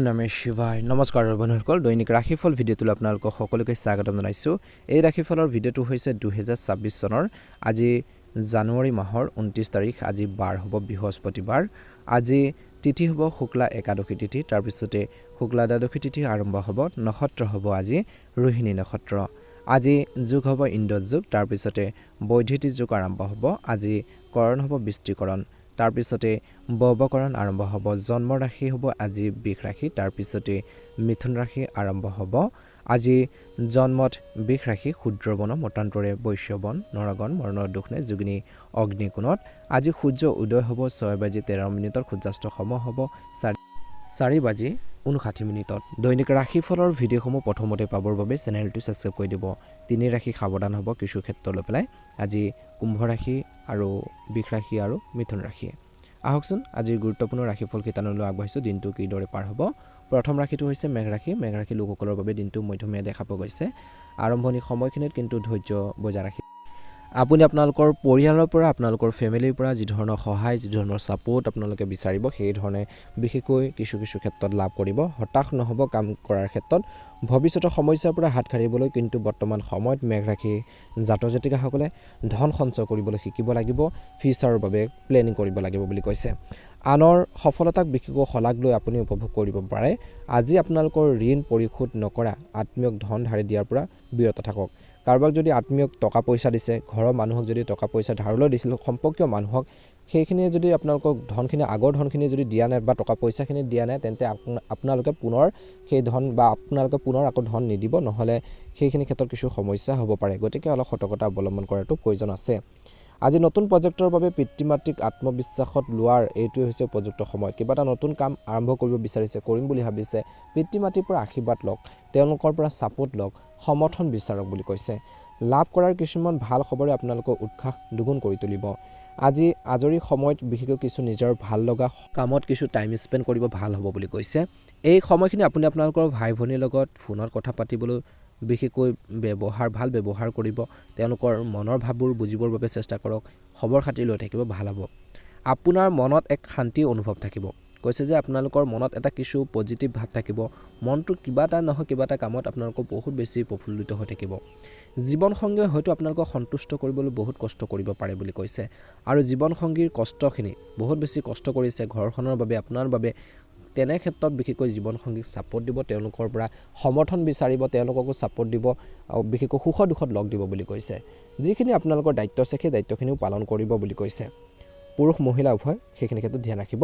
নমঃ শিৱায় নমস্কাৰ বন্ধুসকল দৈনিক ৰাশিফল ভিডিঅ'টোলৈ আপোনালোকক সকলোকে স্বাগতম জনাইছোঁ এই ৰাশিফলৰ ভিডিঅ'টো হৈছে 2026 চনৰ আজি জানুৱাৰী মাহৰ 29 তাৰিখ আজি বাৰ হ'ব বৃহস্পতিবাৰ আজি তিথি হ'ব শুক্লা একাদশী তিথি তাৰ পিছতে শুক্লা দ্বাদশী তিথি আৰম্ভ হ'ব নক্ষত্ৰ হ'ব আজি ৰোহিণী নক্ষত্ৰ আজি যোগ হ'ব ইন্দ্ৰ যোগ তাৰ পিছতে বৈধিতি যোগ আৰম্ভ হ'ব আজি কৰণ হ'ব বৃষ্টিকৰণ তাৰ পিছতে ববকৰণ আৰম্ভ হ'ব জন্ম ৰাশি হ'ব আজি বৃষ ৰাশি তাৰ পিছতে মিথুন ৰাশি আৰম্ভ হ'ব আজি জন্মত বৃষ ৰাশি ক্ষুদ্ৰবন মতান্তৰে বৈশ্যবন নৰগণ মৰণৰ দুখনে যোগিনী অগ্নিকোণত আজি সূৰ্য উদয় হ'ব 6:13 সূৰ্যাস্ত সময় হ'ব 4:59 দৈনিক ৰাশিফলৰ ভিডিঅ'সমূহ প্ৰথমতে পাবৰ বাবে চেনেলটো ছাবস্ক্ৰাইব কৰি দিব তিনি ৰাশি সাৱধান হ'ব কিছু ক্ষেত্ৰ লৈ পেলাই আজি কুম্ভ ৰাশি আৰু বৃষ ৰাশি আৰু মিথুন ৰাশি আহকচোন আজি গুৰুত্বপূৰ্ণ ৰাশিফল কেইটালৈ আগবাঢ়িছোঁ দিনটো কিদৰে পাৰ হ'ব প্ৰথম ৰাশিটো হৈছে মেঘ ৰাশি লোকসকলৰ বাবে দিনটো মধ্যমীয়া দেখা পোৱা গৈছে আৰম্ভণি সময়খিনিত কিন্তু ধৈৰ্য বজাই ৰাখি আপুনি আপোনালোকৰ পৰিয়ালৰ পৰা আপোনালোকৰ ফেমিলিৰ পৰা যি ধৰণৰ সহায় যি ধৰণৰ সাপোৰ্ট আপোনালোকে বিচাৰিব সেই ধৰণে বিশেষকৈ কিছু ক্ষেত্ৰত লাভ কৰিব হতাশ নহ'ব কাম কৰাৰ ক্ষেত্ৰত ভৱিষ্যতৰ সমস্যাৰ পৰা হাত সাৰিবলৈ কিন্তু বৰ্তমান সময়ত মেঘ ৰাশি জাতক জাতিকাসকলে ধন সঞ্চয় কৰিবলৈ শিকিব লাগিব ফিউচাৰৰ বাবে প্লেনিং কৰিব লাগিব বুলি কৈছে আনৰ সফলতাক বিশেষকৈ শলাগ লৈ আপুনি উপভোগ কৰিব পাৰে আজি আপোনালোকৰ ঋণ পৰিশোধ নকৰা আত্মীয়ক ধন ধাৰে দিয়াৰ পৰা বিৰত থাকক কাৰোবাক যদি আত্মীয়ক টকা পইচা দিছে ঘৰৰ মানুহক যদি টকা পইচা ধাৰলৈ দিছিল সম্পৰ্কীয় মানুহক সেইখিনিয়ে যদি আপোনালোকক ধনখিনি আগৰ ধনখিনি যদি দিয়া নাই বা টকা পইচাখিনি দিয়া নাই তেন্তে আপোনালোকে পুনৰ সেই ধন বা আপোনালোকে পুনৰ আকৌ ধন নিদিব নহ'লে সেইখিনি ক্ষেত্ৰত কিছু সমস্যা হ'ব পাৰে গতিকে অলপ সতৰ্কতা অৱলম্বন কৰাটো প্ৰয়োজন আছে আজি নতুন প্ৰজেক্টৰ বাবে পিতৃ মাতৃক আত্মবিশ্বাসত লোৱাৰ এইটোৱে হৈছে উপযুক্ত সময় কিবা এটা নতুন কাম আৰম্ভ কৰিব বিচাৰিছে কৰিম বুলি ভাবিছে পিতৃ মাতৃৰ পৰা আশীৰ্বাদ লওক তেওঁলোকৰ পৰা ছাপোৰ্ট লওক সমৰ্থন বিচাৰক বুলি কৈছে লাভ কৰাৰ কিছুমান ভাল খবৰে আপোনালোকৰ উৎসাহ দুগুণ কৰি তুলিব আজি আজৰি সময়ত বিশেষকৈ কিছু নিজৰ ভাল লগা কামত কিছু টাইম স্পেণ্ড কৰিব ভাল হ'ব বুলি কৈছে এই সময়খিনি আপুনি আপোনালোকৰ ভাই ভনীৰ লগত ফোনত কথা পাতিবলৈ বিশেষকৈ ভাল ব্যৱহাৰ কৰিব তেওঁলোকৰ মনৰ ভাৱবোৰ বুজিবৰ বাবে চেষ্টা কৰক খবৰ খাতি লৈ থাকিব ভাল হ'ব আপোনাৰ মনত এক শান্তি অনুভৱ থাকিব কৈছে যে আপোনালোকৰ মনত এটা কিছু পজিটিভ ভাৱ থাকিব মনটো কিবা এটা নহয় কিবা এটা কামত আপোনালোকৰ বহুত বেছি প্ৰফুল্লিত হৈ থাকিব জীৱনসংগীয়ে হয়তো আপোনালোকক সন্তুষ্ট কৰিবলৈ বহুত কষ্ট কৰিব পাৰে বুলি কৈছে আৰু জীৱনসংগীৰ কষ্টখিনি বহুত বেছি কষ্ট কৰিছে ঘৰখনৰ বাবে আপোনাৰ বাবে তেনে ক্ষেত্ৰত বিশেষকৈ জীৱনসংগীক ছাপোৰ্ট দিব তেওঁলোকৰ পৰা সমৰ্থন বিচাৰিব তেওঁলোককো ছাপোৰ্ট দিব আৰু বিশেষকৈ সুখ দুখত লগ দিব বুলি কৈছে যিখিনি আপোনালোকৰ দায়িত্ব আছে সেই দায়িত্বখিনিও পালন কৰিব বুলি কৈছে পুৰুষ মহিলা উভয় সেইখিনি ক্ষেত্ৰত ধ্যান ৰাখিব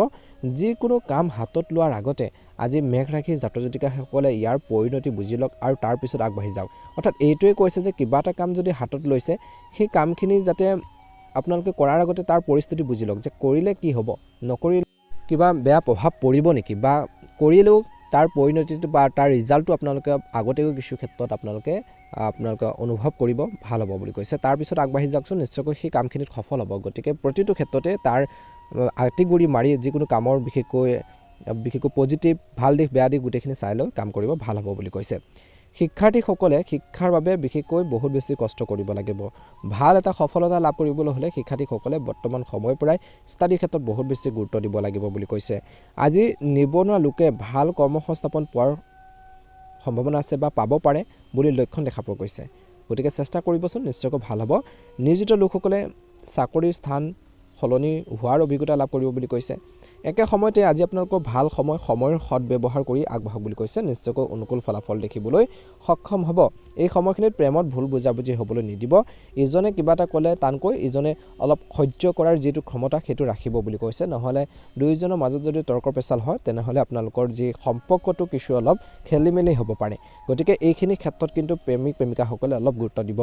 যিকোনো কাম হাতত লোৱাৰ আগতে আজি মেঘ ৰাশি জাতক জাতিকাসকলে ইয়াৰ পৰিণতি বুজি লওক আৰু তাৰ পিছত আগবাঢ়ি যাওক অৰ্থাৎ এইটোৱে কৈছে যে কিবা এটা কাম যদি হাতত লৈছে সেই কামখিনি যাতে আপোনালোকে কৰাৰ আগতে তাৰ পৰিস্থিতি বুজি লওক যে কৰিলে কি হ'ব নকৰিলে কিবা বেয়া প্ৰভাৱ পৰিব নেকি বা কৰিলেও তাৰ পৰিণতিটো বা তাৰ ৰিজাল্টটো আপোনালোকে আগতেও কিছু ক্ষেত্ৰত আপোনালোকে অনুভৱ কৰিব ভাল হ'ব বুলি কৈছে তাৰপিছত আগবাঢ়ি যাওকচোন নিশ্চয়কৈ সেই কামখিনিত সফল হ'ব গতিকে প্ৰতিটো ক্ষেত্ৰতে তাৰ আৰ্টিগুৰি মাৰি যিকোনো কামৰ বিশেষকৈ পজিটিভ ভাল দিশ বেয়া দিশ গোটেইখিনি চাই লৈ কাম কৰিব ভাল হ'ব বুলি কৈছে শিক্ষাৰ্থীসকলে শিক্ষাৰ বাবে বিশেষকৈ বহুত বেছি কষ্ট কৰিব লাগিব ভাল এটা সফলতা লাভ কৰিবলৈ হ'লে শিক্ষাৰ্থীসকলে বৰ্তমান সময়ৰ পৰাই ষ্টাডি ক্ষেত্ৰত বহুত বেছি গুৰুত্ব দিব লাগিব বুলি কৈছে আজি নিবনুৱা লোকে ভাল কৰ্মসংস্থাপন পোৱাৰ সম্ভাৱনা আছে বা পাব পাৰে বুলি লক্ষণ দেখা পোৱা গৈছে গতিকে চেষ্টা কৰিবচোন নিশ্চয়কৈ ভাল হ'ব নিয়োজিত লোকসকলে চাকৰিৰ স্থান সলনি হোৱাৰ অভিজ্ঞতা লাভ কৰিব বুলি কৈছে একে সময়তে আজি আপোনালোকৰ ভাল সময়ৰ সৎ ব্যৱহাৰ কৰি আগবাঢ়ক বুলি কৈছে নিশ্চয়কৈ অনুকূল ফলাফল দেখিবলৈ সক্ষম হ'ব এই সময়খিনিত প্ৰেমত ভুল বুজাবুজি হ'বলৈ নিদিব ইজনে কিবা এটা ক'লে টানকৈ ইজনে অলপ সহ্য কৰাৰ যিটো ক্ষমতা সেইটো ৰাখিব বুলি কৈছে নহ'লে দুয়োজনৰ মাজত যদি তৰ্ক পেচাল হয় তেনেহ'লে আপোনালোকৰ যি সম্পৰ্কটো কিছু অলপ খেলিমেলি হ'ব পাৰে গতিকে এইখিনি ক্ষেত্ৰত কিন্তু প্ৰেমিক প্ৰেমিকাসকলে অলপ গুৰুত্ব দিব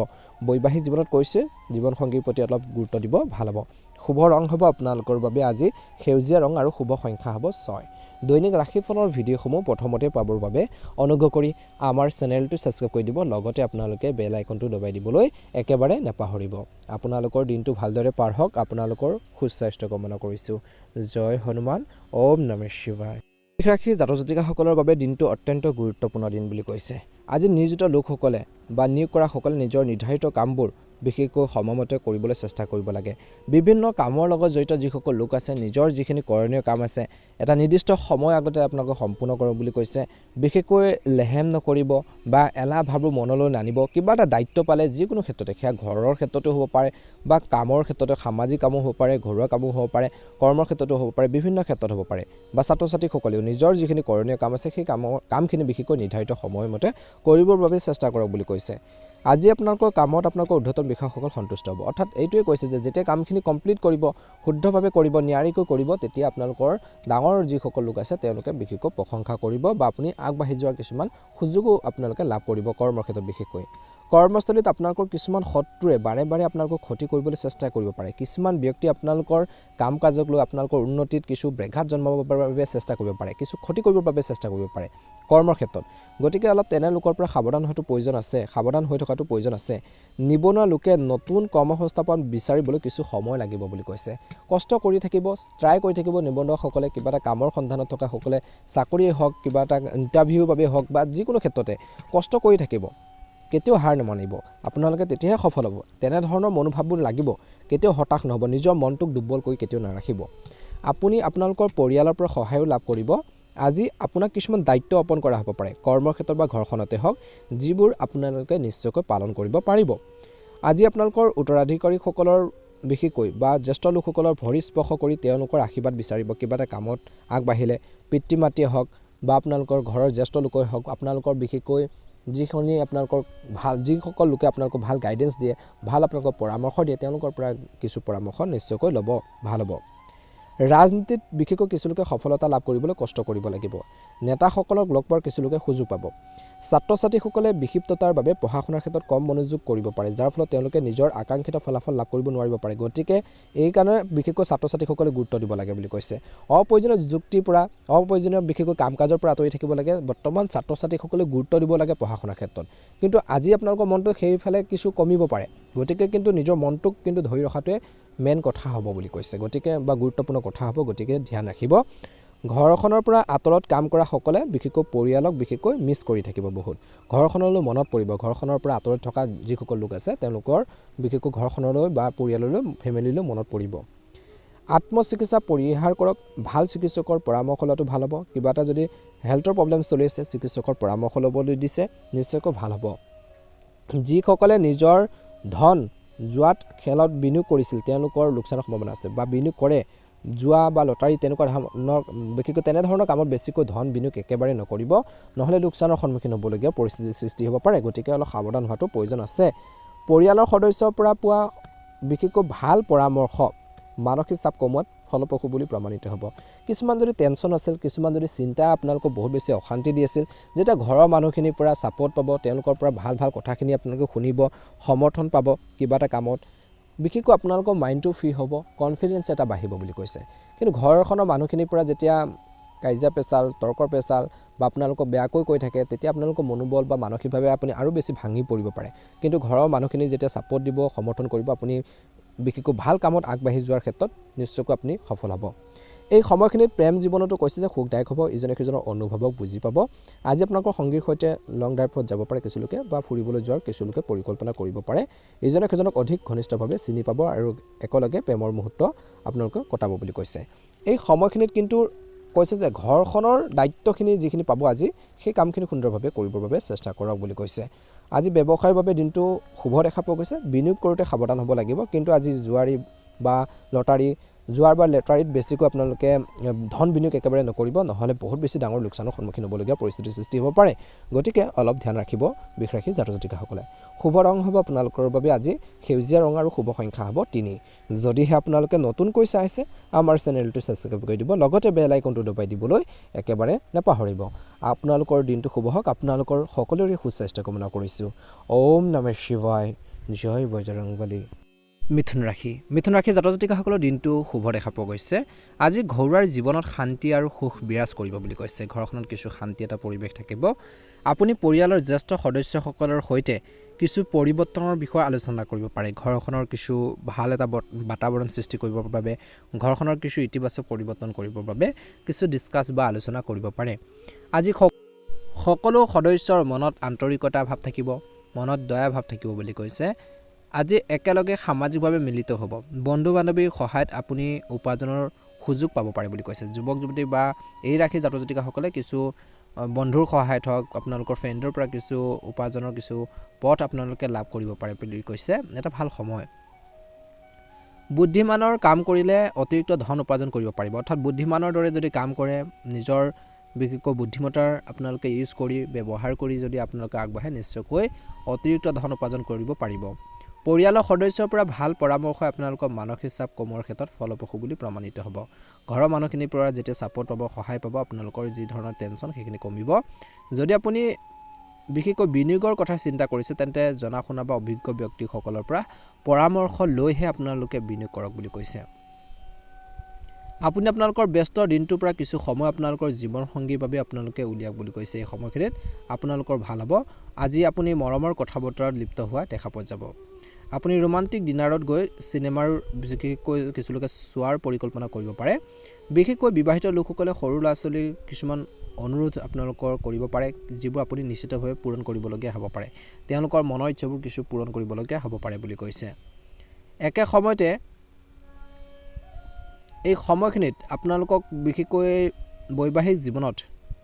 বৈবাহিক জীৱনত কৈছে জীৱনসংগীৰ প্ৰতি অলপ গুৰুত্ব দিব ভাল হ'ব শুভ ৰং হ'ব আপোনালোকৰ বাবে আজি সেউজীয়া ৰং আৰু শুভ সংখ্যা হ'ব 6 দৈনিক ৰাশিফলৰ ভিডিঅ'সমূহ প্ৰথমতে পাবৰ বাবে অনুগ্ৰহ কৰি আমাৰ চেনেলটো ছাবস্ক্ৰাইব কৰি দিব লগতে আপোনালোকে বেল আইকনটো দবাই দিবলৈ একেবাৰে নাপাহৰিব আপোনালোকৰ দিনটো ভালদৰে পাৰ হওক আপোনালোকৰ সুস্বাস্থ্য কামনা কৰিছোঁ জয় হনুমান ওম নমঃ শিৱায় মেঘ ৰাশি জাতক জাতিকাসকলৰ বাবে দিনটো অত্যন্ত গুৰুত্বপূৰ্ণ দিন বুলি কৈছে আজি নিয়োজিত লোকসকলে বা নিয়োগ কৰাসকলে নিজৰ নিৰ্ধাৰিত কামবোৰ বিশেষকৈ সময়মতে কৰিবলৈ চেষ্টা কৰিব লাগে বিভিন্ন কামৰ লগত জড়িত যিসকল লোক আছে নিজৰ যিখিনি কৰণীয় কাম আছে এটা নিৰ্দিষ্ট সময় আগতে আপোনালোকে সম্পূৰ্ণ কৰক বুলি কৈছে বিশেষকৈ লেহেম নকৰিব বা এলাহ ভাৱবোৰ মনলৈ নানিব কিবা এটা দায়িত্ব পালে যিকোনো ক্ষেত্ৰতে সেয়া ঘৰৰ ক্ষেত্ৰতো হ'ব পাৰে বা কামৰ ক্ষেত্ৰতে সামাজিক কামো হ'ব পাৰে ঘৰুৱা কামো হ'ব পাৰে কৰ্মৰ ক্ষেত্ৰতো হ'ব পাৰে বিভিন্ন ক্ষেত্ৰত হ'ব পাৰে বা ছাত্ৰ ছাত্ৰীসকলেও নিজৰ যিখিনি কৰণীয় কাম আছে সেই কামখিনি বিশেষকৈ নিৰ্ধাৰিত সময়মতে কৰিবৰ বাবে চেষ্টা কৰক বুলি কৈছে আজি আপোনালোকৰ কামত আপোনালোকৰ ঊৰ্ধ্বতন বিষয়াসকল সন্তুষ্ট হ'ব অৰ্থাৎ এইটোৱে কৈছে যে যেতিয়া কামখিনি কমপ্লিট কৰিব শুদ্ধভাৱে কৰিব নিয়াৰিকৈ কৰিব তেতিয়া আপোনালোকৰ ডাঙৰ যিসকল লোক আছে তেওঁলোকে বিশেষকৈ প্ৰশংসা কৰিব বা আপুনি আগবাঢ়ি যোৱাৰ কিছুমান সুযোগো আপোনালোকে লাভ কৰিব কৰ্মৰ ক্ষেত্ৰত বিশেষকৈ কৰ্মস্থলীত আপোনালোকৰ কিছুমান শত্ৰুৱে বাৰে বাৰে আপোনালোকক ক্ষতি কৰিবলৈ চেষ্টা কৰিব পাৰে কিছুমান ব্যক্তি আপোনালোকৰ কাম কাজক লৈ আপোনালোকৰ উন্নতিত কিছু ব্যাঘাত জন্মাবৰ বাবে চেষ্টা কৰিব পাৰে কিছু ক্ষতি কৰিবৰ বাবে চেষ্টা কৰিব পাৰে কৰ্মৰ ক্ষেত্ৰত গতিকে অলপ তেনে লোকৰ পৰা সাৱধান হোৱাটো প্ৰয়োজন আছে সাৱধান হৈ থকাটো প্ৰয়োজন আছে নিবনুৱা লোকে নতুন কৰ্মসংস্থাপন বিচাৰিবলৈ কিছু সময় লাগিব বুলি কৈছে কষ্ট কৰি থাকিব ট্ৰাই কৰি থাকিব নিবনুৱাসকলে কিবা এটা কামৰ সন্ধানত থকা সকলে চাকৰিয়ে হওক কিবা এটা ইণ্টাৰভিউৰ বাবে হওক বা যিকোনো ক্ষেত্ৰতে কষ্ট কৰি থাকিব কেতিয়াও হাৰ নামানিব আপোনালোকে তেতিয়াহে সফল হ'ব তেনেধৰণৰ মনোভাৱবোৰ লাগিব কেতিয়াও হতাশ নহ'ব নিজৰ মনটোক দুৰ্বল কৰি কেতিয়াও নাৰাখিব আপুনি আপোনালোকৰ পৰিয়ালৰ পৰা সহায়ো লাভ কৰিব আজি আপোনাক কিছুমান দায়িত্ব অৰ্পণ কৰা হ'ব পাৰে কৰ্মক্ষেত্ৰত বা ঘৰখনতে হওক যিবোৰ আপোনালোকে নিশ্চয়কৈ পালন কৰিব পাৰিব আজি আপোনালোকৰ উত্তৰাধিকাৰীসকলৰ বিশেষকৈ বা জ্যেষ্ঠ লোকসকলৰ ভৰি স্পৰ্শ কৰি তেওঁলোকৰ আশীৰ্বাদ বিচাৰিব কিবা এটা কামত আগবাঢ়িলে পিতৃ মাতৃয়ে হওক বা আপোনালোকৰ ঘৰৰ জ্যেষ্ঠ লোকেই হওক আপোনালোকৰ বিশেষকৈ যিখিনি আপোনালোকৰ ভাল যিসকল লোকে আপোনালোকক ভাল গাইডেঞ্চ দিয়ে ভাল আপোনালোকক পৰামৰ্শ দিয়ে তেওঁলোকৰ পৰা কিছু পৰামৰ্শ নিশ্চয়কৈ ল'ব ভাল হ'ব ৰাজনীতিত বিশেষকৈ কিছু লোকে সফলতা লাভ কৰিবলৈ কষ্ট কৰিব লাগিব নেতাসকলক লগ পোৱাৰ কিছু লোকে সুযোগ পাব ছাত্ৰ ছাত্ৰীসকলে বিক্ষিপ্ততাৰ বাবে পঢ়া শুনাৰ ক্ষেত্ৰত কম মনোযোগ কৰিব পাৰে যাৰ ফলত তেওঁলোকে নিজৰ আকাংক্ষিত ফলাফল লাভ কৰিব নোৱাৰিব পাৰে গতিকে এই কাৰণে বিশেষকৈ ছাত্ৰ ছাত্ৰীসকলে গুৰুত্ব দিব লাগে বুলি কৈছে অপ্ৰয়োজনীয় যুক্তিৰ পৰা অপ্ৰয়োজনীয় বিশেষকৈ কাম কাজৰ পৰা আঁতৰি থাকিব লাগে বৰ্তমান ছাত্ৰ ছাত্ৰীসকলে গুৰুত্ব দিব লাগে পঢ়া শুনাৰ ক্ষেত্ৰত কিন্তু আজি আপোনালোকৰ মনটো সেইফালে কিছু কমিব পাৰে গতিকে কিন্তু নিজৰ মনটোক কিন্তু ধৰি ৰখাটোৱে মেইন কথা হ'ব বুলি কৈছে গতিকে বা গুৰুত্বপূৰ্ণ কথা হ'ব গতিকে ধ্যান ৰাখিব ঘৰখনৰ পৰা আঁতৰত কাম কৰা সকলে বিশেষকৈ পৰিয়ালক বিশেষকৈ মিছ কৰি থাকিব বহুত ঘৰখনলৈ মনত পৰিব ঘৰখনৰ পৰা আঁতৰত থকা যিসকল লোক আছে তেওঁলোকৰ বিশেষকৈ ঘৰখনলৈ বা পৰিয়াললৈ ফেমিলিলৈ মনত পৰিব আত্মচিকিৎসা পৰিহাৰ কৰক ভাল চিকিৎসকৰ পৰামৰ্শ লোৱাটো ভাল হ'ব কিবা এটা যদি হেল্থৰ প্ৰব্লেম চলি আছে চিকিৎসকৰ পৰামৰ্শ ল'বলৈ দিছে নিশ্চয়কৈ ভাল হ'ব যিসকলে নিজৰ ধন জুৱাত খেলত বিনিয়োগ কৰিছিল তেওঁলোকৰ লোকচানৰ সম্ভাৱনা আছে বা বিনিয়োগ কৰে জুৱা বা লটাৰী তেনেকুৱা ধৰণৰ বিশেষকৈ তেনেধৰণৰ কামত বেছিকৈ ধন বিনিয়োগ একেবাৰে নকৰিব নহ'লে লোকচানৰ সন্মুখীন হ'বলগীয়া পৰিস্থিতিৰ সৃষ্টি হ'ব পাৰে গতিকে অলপ সাৱধান হোৱাটো প্ৰয়োজন আছে পৰিয়ালৰ সদস্যৰ পৰা পোৱা বিশেষকৈ ভাল পৰামৰ্শ মানসিক চাপ কমোৱাত ফলপ্ৰসূ বুলি প্ৰমাণিত হ'ব কিছুমান যদি টেনশ্যন আছিল কিছুমান যদি চিন্তা আপোনালোকক বহুত বেছি অশান্তি দি আছিল যেতিয়া ঘৰৰ মানুহখিনিৰ পৰা ছাপৰ্ট পাব তেওঁলোকৰ পৰা ভাল ভাল কথাখিনি আপোনালোকে শুনিব সমৰ্থন পাব কিবা এটা কামত বিশেষকৈ আপোনালোকৰ মাইণ্ডটো ফ্ৰী হ'ব কনফিডেন্স এটা বাঢ়িব বুলি কৈছে কিন্তু ঘৰখনৰ মানুহখিনিৰ পৰা যেতিয়া কাজিয়া পেচাল তৰ্কৰ পেচাল বা আপোনালোকক বেয়াকৈ কৈ থাকে তেতিয়া আপোনালোকৰ মনোবল বা মানসিকভাৱে আপুনি আৰু বেছি ভাঙি পৰিব পাৰে কিন্তু ঘৰৰ মানুহখিনি যেতিয়া ছাপৰ্ট দিব সমৰ্থন কৰিব আপুনি বিশেষকৈ ভাল কামত আগবাঢ়ি যোৱাৰ ক্ষেত্ৰত নিশ্চয়কৈ আপুনি সফল হ'ব এই সময়খিনিত প্ৰেম জীৱনতো কৈছে যে সুখদায়ক হ'ব ইজনে সিজনৰ অনুভৱক বুজি পাব আজি আপোনালোকৰ সংগীৰ সৈতে লং ড্ৰাইভত যাব পাৰে কিছু লোকে বা ফুৰিবলৈ যোৱাৰ কিছু লোকে পৰিকল্পনা কৰিব পাৰে ইজনে সিজনক অধিক ঘনিষ্ঠভাৱে চিনি পাব আৰু একেলগে প্ৰেমৰ মুহূৰ্ত আপোনালোকে কটাব বুলি কৈছে এই সময়খিনিত কিন্তু কৈছে যে ঘৰখনৰ দায়িত্বখিনি যিখিনি পাব আজি সেই কামখিনি সুন্দৰভাৱে কৰিবৰ বাবে চেষ্টা কৰক বুলি কৈছে আজি ব্যৱসায়ৰ বাবে দিনটো শুভ দেখা পোৱা গৈছে বিনিয়োগ কৰোঁতে সাৱধান হ'ব লাগিব কিন্তু আজি জুৱাৰী বা লটাৰী জুৱাৰ বা লেটাৰীত বেছিকৈ আপোনালোকে ধন বিনিয়োগ একেবাৰে নকৰিব নহ'লে বহুত বেছি ডাঙৰ লোকচানৰ সন্মুখীন হ'বলগীয়া পৰিস্থিতিৰ সৃষ্টি হ'ব পাৰে গতিকে অলপ ধ্যান ৰাখিব বৃষ ৰাশি জাতক জাতিকাসকলে শুভ ৰং হ'ব আপোনালোকৰ বাবে আজি সেউজীয়া ৰং আৰু শুভ সংখ্যা হ'ব 3 যদিহে আপোনালোকে নতুনকৈ চাইছে আমাৰ চেনেলটো ছাবস্ক্ৰাইব কৰি দিব লগতে বেল আইকনটো দবাই দিবলৈ একেবাৰে নাপাহৰিব আপোনালোকৰ দিনটো শুভ হওক আপোনালোকৰ সকলোৰে সুস্বাস্থ্য কামনা কৰিছোঁ ওম নমঃ শিৱায় জয় বজৰংবলী মিথুন ৰাশি জাতক জাতিকাসকলৰ দিনটো শুভ দেখা পোৱা গৈছে আজি ঘৰুৱাৰ জীৱনত শান্তি আৰু সুখ বিৰাজ কৰিব বুলি কৈছে ঘৰখনত কিছু শান্তি এটা পৰিৱেশ থাকিব আপুনি পৰিয়ালৰ জ্যেষ্ঠ সদস্যসকলৰ সৈতে কিছু পৰিৱৰ্তনৰ বিষয়ে আলোচনা কৰিব পাৰে ঘৰখনৰ কিছু ভাল এটা বাতাবৰণ সৃষ্টি কৰিবৰ বাবে ঘৰখনৰ কিছু ইতিবাচক পৰিৱৰ্তন কৰিবৰ বাবে কিছু ডিছকাছ বা আলোচনা কৰিব পাৰে আজি সকলো সদস্যৰ মনত আন্তৰিকতা ভাৱ থাকিব মনত দয়া ভাৱ থাকিব বুলি কৈছে আজি একেলগে সামাজিকভাৱে মিলিত হ'ব। বন্ধু বান্ধৱীৰ সহায়ত আপুনি উপাৰ্জনৰ সুযোগ পাব পাৰে বুলি কৈছে। যুৱক যুৱতী বা এই ৰাশি জাতক জাতিকাসকলে কিছু বন্ধুৰ সহায়ত হওক আপোনালোকৰ ফ্ৰেণ্ডৰ পৰা কিছু উপাৰ্জনৰ কিছু পথ আপোনালোকে লাভ কৰিব পাৰে বুলি কৈছে। এটা ভাল সময়। বুদ্ধিমানৰ কাম কৰিলে অতিৰিক্ত ধন উপাৰ্জন কৰিব পাৰিব। অৰ্থাৎ বুদ্ধিমানৰ দৰে যদি কাম কৰে নিজৰ বিশেষকৈ বুদ্ধিমত্তাৰ আপোনালোকে ইউজ কৰি ব্যৱহাৰ কৰি যদি আপোনালোকে আগবাঢ়ে নিশ্চয়কৈ অতিৰিক্ত ধন উপাৰ্জন কৰিব পাৰিব। পৰিয়ালৰ সদস্যৰ পৰা ভাল পৰামৰ্শ আপোনালোকৰ মানসিক চাপ কমোৱাৰ ক্ষেত্ৰত ফলপ্ৰসূ বুলি প্ৰমাণিত হ'ব। ঘৰৰ মানুহখিনিৰ পৰা যেতিয়া ছাপোৰ্ট পাব সহায় পাব আপোনালোকৰ যি ধৰণৰ টেনশ্যন সেইখিনি কমিব। যদি আপুনি বিশেষকৈ বিনিয়োগৰ কথা চিন্তা কৰিছে তেন্তে জনা শুনা বা অভিজ্ঞ ব্যক্তিসকলৰ পৰা পৰামৰ্শ লৈহে আপোনালোকে বিনিয়োগ কৰক বুলি কৈছে। আপুনি আপোনালোকৰ ব্যস্ত দিনটোৰ পৰা কিছু সময় আপোনালোকৰ জীৱনসংগীৰ বাবে আপোনালোকে উলিয়াওক বুলি কৈছে। এই সময়খিনিত আপোনালোকৰ ভাল হ'ব। আজি আপুনি মৰমৰ কথা বতৰাত লিপ্ত হোৱা দেখা পোৱা যাব। আপুনি ৰোমান্টিক ডিনাৰত গৈ চিনেমাৰ বিশেষকৈ কিছু লোকে চোৱাৰ পৰিকল্পনা কৰিব পাৰে। বিশেষকৈ বিবাহিত লোকসকলে সৰু ল'ৰা ছোৱালীৰ কিছুমান অনুৰোধ আপোনালোকৰ কৰিব পাৰে যিবোৰ আপুনি নিশ্চিতভাৱে পূৰণ কৰিবলগীয়া হ'ব পাৰে। তেওঁলোকৰ মনৰ ইচ্ছাবোৰ কিছু পূৰণ কৰিবলগীয়া হ'ব পাৰে বুলি কৈছে। একে সময়তে এই সময়খিনিত আপোনালোকক বিশেষকৈ বৈবাহিক জীৱনত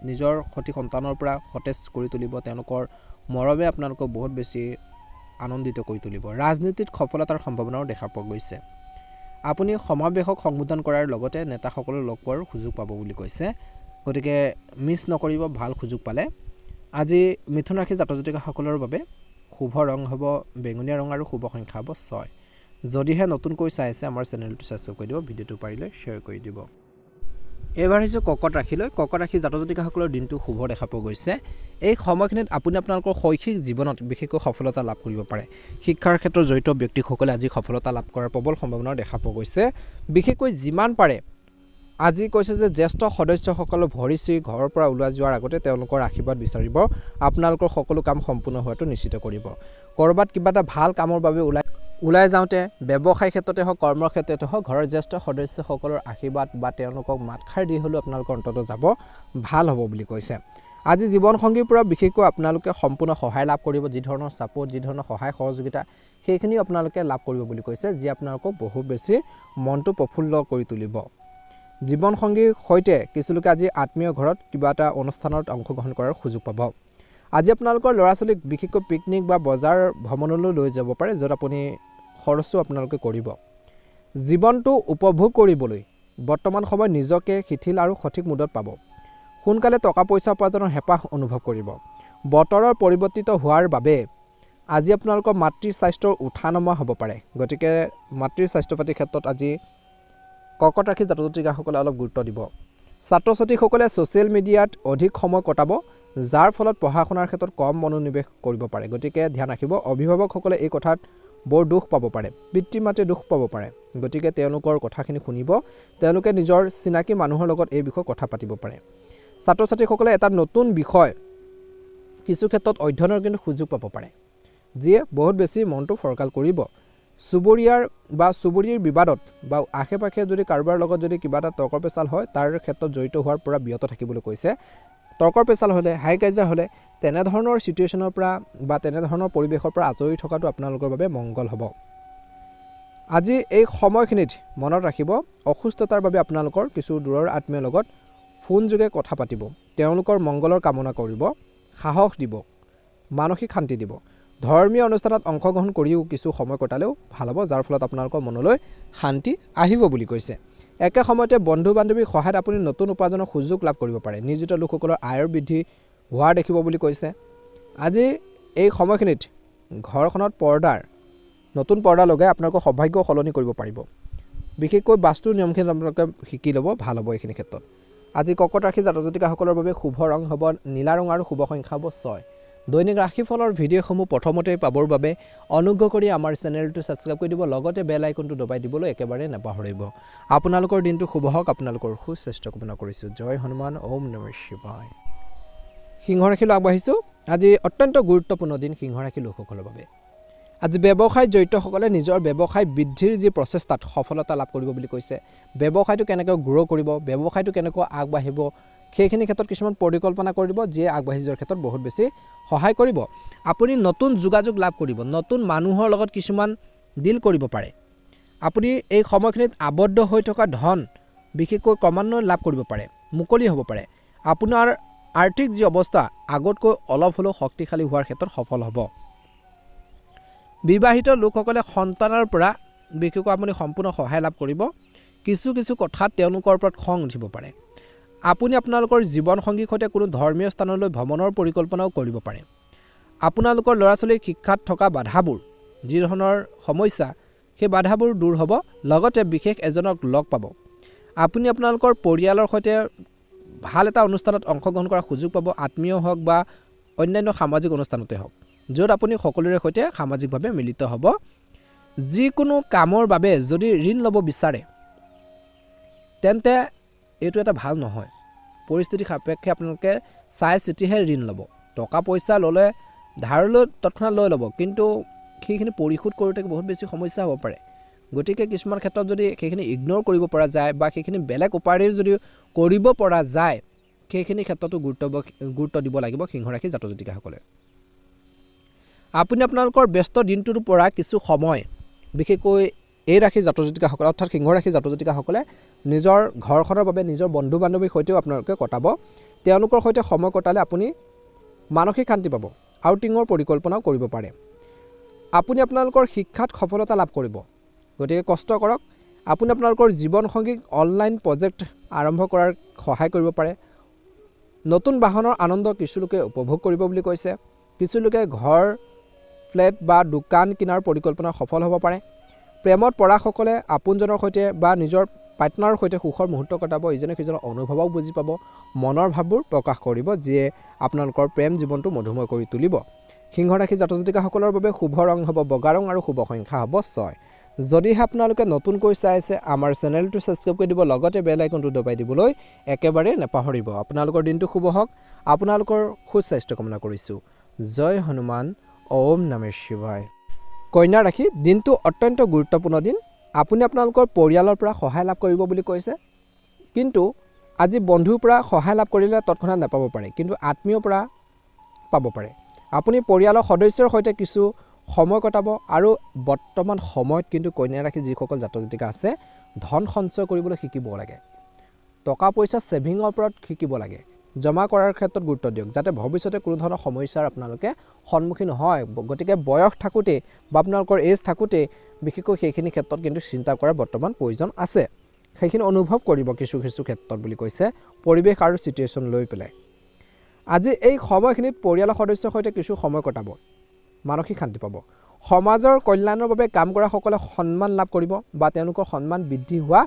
নিজৰ সতি সন্তানৰ পৰা সতেজ কৰি তুলিব। তেওঁলোকৰ মৰমে আপোনালোকক বহুত বেছি আনন্দিত কৰি তুলিব। ৰাজনীতিত সফলতাৰ সম্ভাৱনাও দেখা পোৱা গৈছে। আপুনি সমাৱেশক সম্বোধন কৰাৰ লগতে নেতাসকলক লগ পোৱাৰ সুযোগ পাব বুলি কৈছে। গতিকে মিছ নকৰিব ভাল সুযোগ পালে। আজি মিথুন ৰাশি জাতক জাতিকাসকলৰ বাবে শুভ ৰং হ'ব বেঙুনীয়া ৰং আৰু শুভ সংখ্যা হ'ব 6। যদিহে নতুনকৈ চাই আছে আমাৰ চেনেলটো ছাবস্ক্ৰাইব কৰি দিব, ভিডিঅ'টো পাৰিলে শ্বেয়াৰ কৰি দিব। এইবাৰ আহিছোঁ কৰ্কট ৰাশিলৈ। কৰ্কট ৰাশি জাতক জাতিকাসকলৰ দিনটো শুভ দেখা পোৱা গৈছে। এই সময়খিনিত আপুনি আপোনালোকৰ শৈক্ষিক জীৱনত বিশেষকৈ সফলতা লাভ কৰিব পাৰে। শিক্ষাৰ ক্ষেত্ৰত জড়িত ব্যক্তিসকলে আজি সফলতা লাভ কৰাৰ প্ৰবল সম্ভাৱনা দেখা পোৱা গৈছে। বিশেষকৈ যিমান পাৰে আজি কৈছে যে জ্যেষ্ঠ সদস্যসকলৰ ভৰি চুই ঘৰৰ পৰা ওলাই যোৱাৰ আগতে তেওঁলোকৰ আশীৰ্বাদ বিচাৰিব। আপোনালোকৰ সকলো কাম সম্পূৰ্ণ হোৱাটো নিশ্চিত কৰিব। ক'ৰবাত কিবা এটা ভাল কামৰ বাবে ওলাই যাওঁতে ব্যৱসায় ক্ষেত্ৰতে হওক কৰ্মৰ ক্ষেত্ৰতে হওক ঘৰৰ জ্যেষ্ঠ সদস্যসকলৰ আশীৰ্বাদ বা তেওঁলোকক মাতষাৰ দি হ'লেও আপোনালোকৰ অন্তত যাব ভাল হ'ব বুলি কৈছে। আজি জীৱনসংগীৰ পৰা বিশেষকৈ আপোনালোকে সম্পূৰ্ণ সহায় লাভ কৰিব। যি ধৰণৰ ছাপোৰ্ট যি ধৰণৰ সহায় সহযোগিতা সেইখিনি আপোনালোকে লাভ কৰিব বুলি কৈছে, যি আপোনালোকক বহুত বেছি মনটো প্ৰফুল্ল কৰি তুলিব। জীৱনসংগীৰ সৈতে কিছু লোকে আজি আত্মীয় ঘৰত কিবা এটা অনুষ্ঠানত অংশগ্ৰহণ কৰাৰ সুযোগ পাব। আজি আপোনালোকৰ ল'ৰা ছোৱালীক বিশেষকৈ পিকনিক বা বজাৰ ভ্ৰমণলৈ লৈ যাব পাৰে, য'ত আপুনি খৰচো আপোনালোকে কৰিব। জীৱনটো উপভোগ কৰিবলৈ বৰ্তমান সময়ত নিজকে শিথিল আৰু সঠিক মুডত পাব। সোনকালে টকা পইচা উপাৰ্জনৰ হেঁপাহ অনুভৱ কৰিব। বতৰৰ পৰিৱৰ্তিত হোৱাৰ বাবে আজি আপোনালোকৰ মাতৃৰ স্বাস্থ্যৰ উঠা নমা হ'ব পাৰে। গতিকে মাতৃৰ স্বাস্থ্য পাতিৰ ক্ষেত্ৰত আজি কৰ্কট ৰাশি জাতক জাতিকাসকলে অলপ গুৰুত্ব দিব। ছাত্ৰ ছাত্ৰীসকলে ছ'চিয়েল মিডিয়াত অধিক সময় কটাব, যাৰ ফলত পঢ়া শুনাৰ ক্ষেত্ৰত কম মনোনিৱেশ কৰিব পাৰে। গতিকে ধ্যান ৰাখিব। অভিভাৱকসকলে এই কথাত বৰ দুখ পাব পাৰে, পিতৃ মাতৃয়ে দুখ পাব পাৰে। গতিকে তেওঁলোকৰ কথাখিনি শুনিব। তেওঁলোকে নিজৰ চিনাকি মানুহৰ লগত এই বিষয়ে কথা পাতিব পাৰে। ছাত্ৰ ছাত্ৰীসকলে এটা নতুন বিষয় কিছু ক্ষেত্ৰত অধ্যয়নৰ কিন্তু সুযোগ পাব পাৰে, যিয়ে বহুত বেছি মনটো ফৰকাল কৰিব। চুবুৰীৰ বিবাদত বা আশে পাশে যদি কাৰোবাৰ লগত যদি কিবা এটা তৰ্ক পেচাল হয় তাৰ ক্ষেত্ৰত জড়িত হোৱাৰ পৰা বিৰত থাকিবলৈ কৈছে। তৰ্ক পেচাল হ'লে হাই কাজিয়া হ'লে তেনেধৰণৰ চিটুৱেশ্যনৰ পৰা বা তেনেধৰণৰ পৰিৱেশৰ পৰা আঁতৰি থকাটো আপোনালোকৰ বাবে মংগল হ'ব। আজি এই সময়খিনিত মনত ৰাখিব, অসুস্থতাৰ বাবে আপোনালোকৰ কিছু দূৰৰ আত্মীয়ৰ লগত ফোনযোগে কথা পাতিব। তেওঁলোকৰ মংগলৰ কামনা কৰিব, সাহস দিব, মানসিক শান্তি দিব। ধৰ্মীয় অনুষ্ঠানত অংশগ্ৰহণ কৰিও কিছু সময় কটালেও ভাল হ'ব, যাৰ ফলত আপোনালোকৰ মনলৈ শান্তি আহিব বুলি কৈছে। একে সময়তে বন্ধু বান্ধৱীৰ সহায়ত আপুনি নতুন উপাৰ্জনৰ সুযোগ লাভ কৰিব পাৰে। নিয়োজিত লোকসকলৰ আয়ৰ বৃদ্ধি হোৱা দেখিব বুলি কৈছে। আজি এই সময়খিনিত ঘৰখনত নতুন পৰ্দা লগাই আপোনালোকৰ সৌভাগ্য সলনি কৰিব পাৰিব। বিশেষকৈ বাস্তুৰ নিয়মখিনি আপোনালোকে শিকি ল'ব, ভাল হ'ব এইখিনি ক্ষেত্ৰত। আজি কৰ্কট ৰাশি জাতক জাতিকাসকলৰ বাবে শুভ ৰং হ'ব নীলা ৰং আৰু শুভ সংখ্যা হ'ব 6। দৈনিক ৰাশিফলৰ ভিডিঅ'সমূহ প্ৰথমতে পাবৰ বাবে অনুগ্ৰহ কৰি আমাৰ চেনেলটো ছাবস্ক্ৰাইব কৰি দিব, লগতে বেল আইকনটো দবাই দিবলৈ একেবাৰে নাপাহৰিব। আপোনালোকৰ দিনটো শুভ হওক, আপোনালোকৰ সুস্বাস্থ্য কামনা কৰিছোঁ। জয় হনুমান, ওম নমঃ শিৱায়। সিংহ ৰাশিলৈ আগবাঢ়িছোঁ। আজি অত্যন্ত গুৰুত্বপূৰ্ণ দিন সিংহ ৰাশিৰ লোকসকলৰ বাবে। আজি ব্যৱসায়ত জড়িতসকলে নিজৰ ব্যৱসায় বৃদ্ধিৰ যি প্ৰচেষ্টাত সফলতা লাভ কৰিব বুলি কৈছে। ব্যৱসায়টো কেনেকৈ গ্ৰ' কৰিব, ব্যৱসায়টো কেনেকৈ আগবাঢ়িব সেইখিনি ক্ষেত্ৰত কিছুমান পৰিকল্পনা কৰি দিব যিয়ে আগবাঢ়ি যোৱাৰ ক্ষেত্ৰত বহুত বেছি সহায় কৰিব। আপুনি নতুন যোগাযোগ লাভ কৰিব, নতুন মানুহৰ লগত কিছুমান ডিল কৰিব পাৰে। আপুনি এই সময়খিনিত আবদ্ধ হৈ থকা ধন বিশেষকৈ ক্ৰমান্বয়ে লাভ কৰিব পাৰে, মুকলি হ'ব পাৰে। আপোনাৰ আৰ্থিক যি অৱস্থা আগতকৈ অলপ হ'লেও শক্তিশালী হোৱাৰ ক্ষেত্ৰত সফল হ'ব। বিবাহিত লোকসকলে সন্তানৰ পৰা বিশেষকৈ আপুনি সম্পূৰ্ণ সহায় লাভ কৰিব। কিছু কিছু কথাত তেওঁলোকৰ ওপৰত খং উঠিব পাৰে। আপুনি আপোনালোকৰ জীৱনসংগীৰ সৈতে কোনো ধৰ্মীয় স্থানলৈ ভ্ৰমণৰ পৰিকল্পনাও কৰিব পাৰে। আপোনালোকৰ ল'ৰা ছোৱালীৰ শিক্ষাত থকা বাধাবোৰ, যি ধৰণৰ সমস্যা, সেই বাধাবোৰ দূৰ হ'ব। লগতে বিশেষ এজনক লগ পাব। আপুনি আপোনালোকৰ পৰিয়ালৰ সৈতে ভাল এটা অনুষ্ঠানত অংশগ্ৰহণ কৰাৰ সুযোগ পাব, আত্মীয় হওক বা অন্যান্য সামাজিক অনুষ্ঠানতে হওক, য'ত আপুনি সকলোৰে সৈতে সামাজিকভাৱে মিলিত হ'ব। যিকোনো কামৰ বাবে যদি ঋণ ল'ব বিচাৰে তেন্তে এইটো এটা ভাল নহয়। পৰিস্থিতি সাপেক্ষে আপোনালোকে চাই চিতিহে ঋণ ল'ব। টকা পইচা ল'লে ধাৰলৈ তৎক্ষণাত লৈ ল'ব, কিন্তু সেইখিনি পৰিশোধ কৰোঁতে বহুত বেছি সমস্যা হ'ব পাৰে। গতিকে কিছুমান ক্ষেত্ৰত যদি সেইখিনি ইগন'ৰ কৰিব পৰা যায় বা সেইখিনি বেলেগ উপায়েৰে যদি কৰিব পৰা যায়, সেইখিনি ক্ষেত্ৰতো গুৰুত্ব দিব লাগিব সিংহ ৰাশি জাতক জাতিকাসকলে। আপুনি আপোনালোকৰ ব্যস্ত দিনটোৰ পৰা কিছু সময় বিশেষকৈ এই ৰাশি জাতক জাতিকাসকলে অৰ্থাৎ সিংহ ৰাশি জাতক জাতিকাসকলে নিজৰ ঘৰখনৰ বাবে নিজৰ বন্ধু বান্ধৱীৰ সৈতেও আপোনালোকে কটাব। তেওঁলোকৰ সৈতে সময় কটালে আপুনি মানসিক শান্তি পাব। আউটিঙৰ পৰিকল্পনাও কৰিব পাৰে। আপুনি আপোনালোকৰ শিক্ষাত সফলতা লাভ কৰিব, গতিকে কষ্ট কৰক। আপুনি আপোনালোকৰ জীৱনসংগীক অনলাইন প্ৰজেক্ট আৰম্ভ কৰাৰ সহায় কৰিব পাৰে। নতুন বাহনৰ আনন্দ কিছু লোকে উপভোগ কৰিব বুলি কৈছে। কিছু লোকে ঘৰ, ফ্লেট বা দোকান কিনাৰ পৰিকল্পনা সফল হ'ব পাৰে। প্ৰেমত পৰাসকলে আপোনজনৰ সৈতে বা নিজৰ পাৰ্টনাৰৰ সৈতে সুখৰ মুহূৰ্ত কটাব। ইজনে সিজনৰ অনুভৱও বুজি পাব, মনৰ ভাৱবোৰ প্ৰকাশ কৰিব, যিয়ে আপোনালোকৰ প্ৰেম জীৱনটো মধুময় কৰি তুলিব। সিংহ ৰাশি জাতক জাতিকাসকলৰ বাবে শুভ ৰং হ'ব বগা ৰং আৰু শুভ সংখ্যা হ'ব 6। যদিহে আপোনালোকে নতুনকৈ চাই আছে, আমাৰ চেনেলটো ছাবস্ক্ৰাইব কৰি দিব, লগতে বেল আইকনটো দবাই দিবলৈ একেবাৰে নাপাহৰিব। আপোনালোকৰ দিনটো শুভ হওক। আপোনালোকৰ সুস্বাস্থ্য কামনা কৰিছোঁ। জয় হনুমান, ওম নমঃ শিৱায়। কন্যা ৰাশি, দিনটো অত্যন্ত গুৰুত্বপূৰ্ণ দিন। আপুনি আপোনালোকৰ পৰিয়ালৰ পৰা সহায় লাভ কৰিব বুলি কৈছে, কিন্তু আজি বন্ধুৰ পৰা সহায় লাভ কৰিলে তৎক্ষণাত নাপাব পাৰে, কিন্তু আত্মীয়ৰ পৰা পাব পাৰে। আপুনি পৰিয়ালৰ সদস্যৰ সৈতে কিছু সময় কটাব। আৰু বৰ্তমান সময়ত কিন্তু কন্যা ৰাশি যিসকল জাতক জাতিকা আছে, ধন সঞ্চয় কৰিবলৈ শিকিব লাগে। টকা পইচা ছেভিঙৰ ওপৰত শিকিব লাগে। জমা কৰাৰ ক্ষেত্ৰত গুৰুত্ব দিয়ক, যাতে ভৱিষ্যতে কোনো ধৰণৰ সমস্যাৰ আপোনালোকে সন্মুখীন হয়। গতিকে বয়স থাকোঁতে বা আপোনালোকৰ এজ থাকোঁতে বিশেষকৈ সেইখিনি ক্ষেত্ৰত কিন্তু চিন্তা কৰাৰ বৰ্তমান প্ৰয়োজন আছে। সেইখিনি অনুভৱ কৰিব কিছু কিছু ক্ষেত্ৰত বুলি কৈছে, পৰিৱেশ আৰু চিটুৱেশ্যন লৈ পেলাই। আজি এই সময়খিনিত পৰিয়ালৰ সদস্যৰ সৈতে কিছু সময় কটাব, মানসিক শান্তি পাব। সমাজৰ কল্যাণৰ বাবে কাম কৰাসকলে সন্মান লাভ কৰিব বা তেওঁলোকৰ সন্মান বৃদ্ধি হোৱা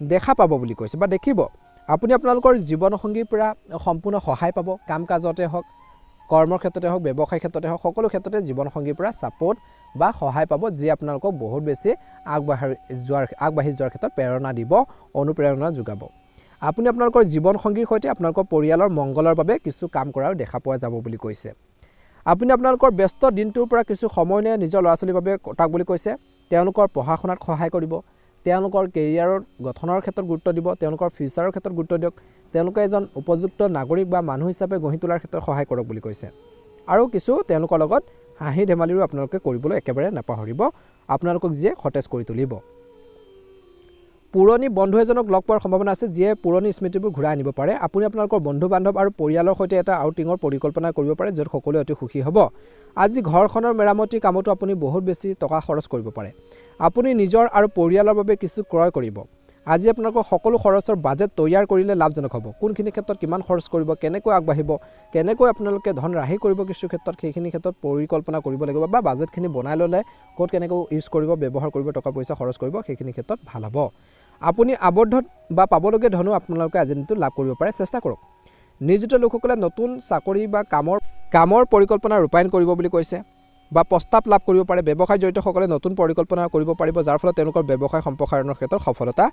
দেখা পাব বুলি কৈছে বা দেখিব। আপুনি আপোনালোকৰ জীৱনসংগীৰ পৰা সম্পূৰ্ণ সহায় পাব। কাম কাজতে হওক, কৰ্মৰ ক্ষেত্ৰতে হওক, ব্যৱসায় ক্ষেত্ৰতে হওক, সকলো ক্ষেত্ৰতে জীৱনসংগীৰ পৰা ছাপোৰ্ট বা সহায় পাব, যিয়ে আপোনালোকক বহুত বেছি আগবাঢ়ি যোৱাৰ ক্ষেত্ৰত প্ৰেৰণা দিব, অনুপ্ৰেৰণা যোগাব। আপুনি আপোনালোকৰ জীৱনসংগীৰ সৈতে আপোনালোকৰ পৰিয়ালৰ মংগলৰ বাবে কিছু কাম কৰাও দেখা পোৱা যাব বুলি কৈছে। আপুনি আপোনালোকৰ ব্যস্ত দিনটোৰ পৰা কিছু সময় নিয়ে নিজৰ ল'ৰা ছোৱালীৰ বাবে কটাওক বুলি কৈছে। তেওঁলোকৰ পঢ়া শুনাত সহায় কৰিব, তেওঁলোকৰ কেৰিয়াৰৰ গঠনৰ ক্ষেত্ৰত গুৰুত্ব দিব, তেওঁলোকৰ ফিউচাৰৰ ক্ষেত্ৰত গুৰুত্ব দিয়ক। তেওঁলোকে এজন উপযুক্ত নাগৰিক বা মানুহ হিচাপে গঢ়ি তোলাৰ ক্ষেত্ৰত সহায় কৰক বুলি কৈছে। আৰু কিছু তেওঁলোকৰ লগত হাঁহি ধেমালিও আপোনালোকে কৰিবলৈ একেবাৰে নাপাহৰিব, আপোনালোকক যিয়ে সতেজ কৰি তুলিব। পুৰণি বন্ধু এজনক লগ পোৱাৰ সম্ভাৱনা আছে, যিয়ে পুৰণি স্মৃতিবোৰ ঘূৰাই আনিব পাৰে। আপুনি আপোনালোকৰ বন্ধু বান্ধৱ আৰু পৰিয়ালৰ সৈতে এটা আউটিঙৰ পৰিকল্পনা কৰিব পাৰে, য'ত সকলোৱে অতি সুখী হ'ব। আজি ঘৰখনৰ মেৰামতি কামতো আপুনি বহুত বেছি টকা খৰচ কৰিব পাৰে। আপুনি নিজৰ আৰু পৰিয়ালৰ বাবে কিছু ক্ৰয় কৰিব। আজি আপোনালোকৰ সকলো খৰচৰ বাজেট তৈয়াৰ কৰিলে লাভজনক হ'ব। কোনখিনি ক্ষেত্ৰত কিমান খৰচ কৰিব, কেনেকৈ আগবাঢ়িব, কেনেকৈ আপোনালোকে ধন ৰাহি কৰিব, কিছু ক্ষেত্ৰত সেইখিনি ক্ষেত্ৰত পৰিকল্পনা কৰিব লাগিব বা বাজেটখিনি বনাই ল'লে ক'ত কেনেকৈ ইউজ কৰিব, ব্যৱহাৰ কৰিব, টকা পইচা খৰচ কৰিব, সেইখিনি ক্ষেত্ৰত ভাল হ'ব। আপুনি আবদ্ধ বা পাবলগীয়া ধনো আপোনালোকে আজি দিনটো লাভ কৰিব পাৰে, চেষ্টা কৰক। নিয়োজিত লোকসকলে নতুন চাকৰি বা কামৰ পৰিকল্পনা ৰূপায়ণ কৰিব বুলি কৈছে বা প্ৰস্তাৱ লাভ কৰিব পাৰে। ব্যৱসায় জড়িতসকলে নতুন পৰিকল্পনা কৰিব পাৰিব, যাৰ ফলত তেওঁলোকৰ ব্যৱসায় সম্প্ৰসাৰণৰ ক্ষেত্ৰত সফলতা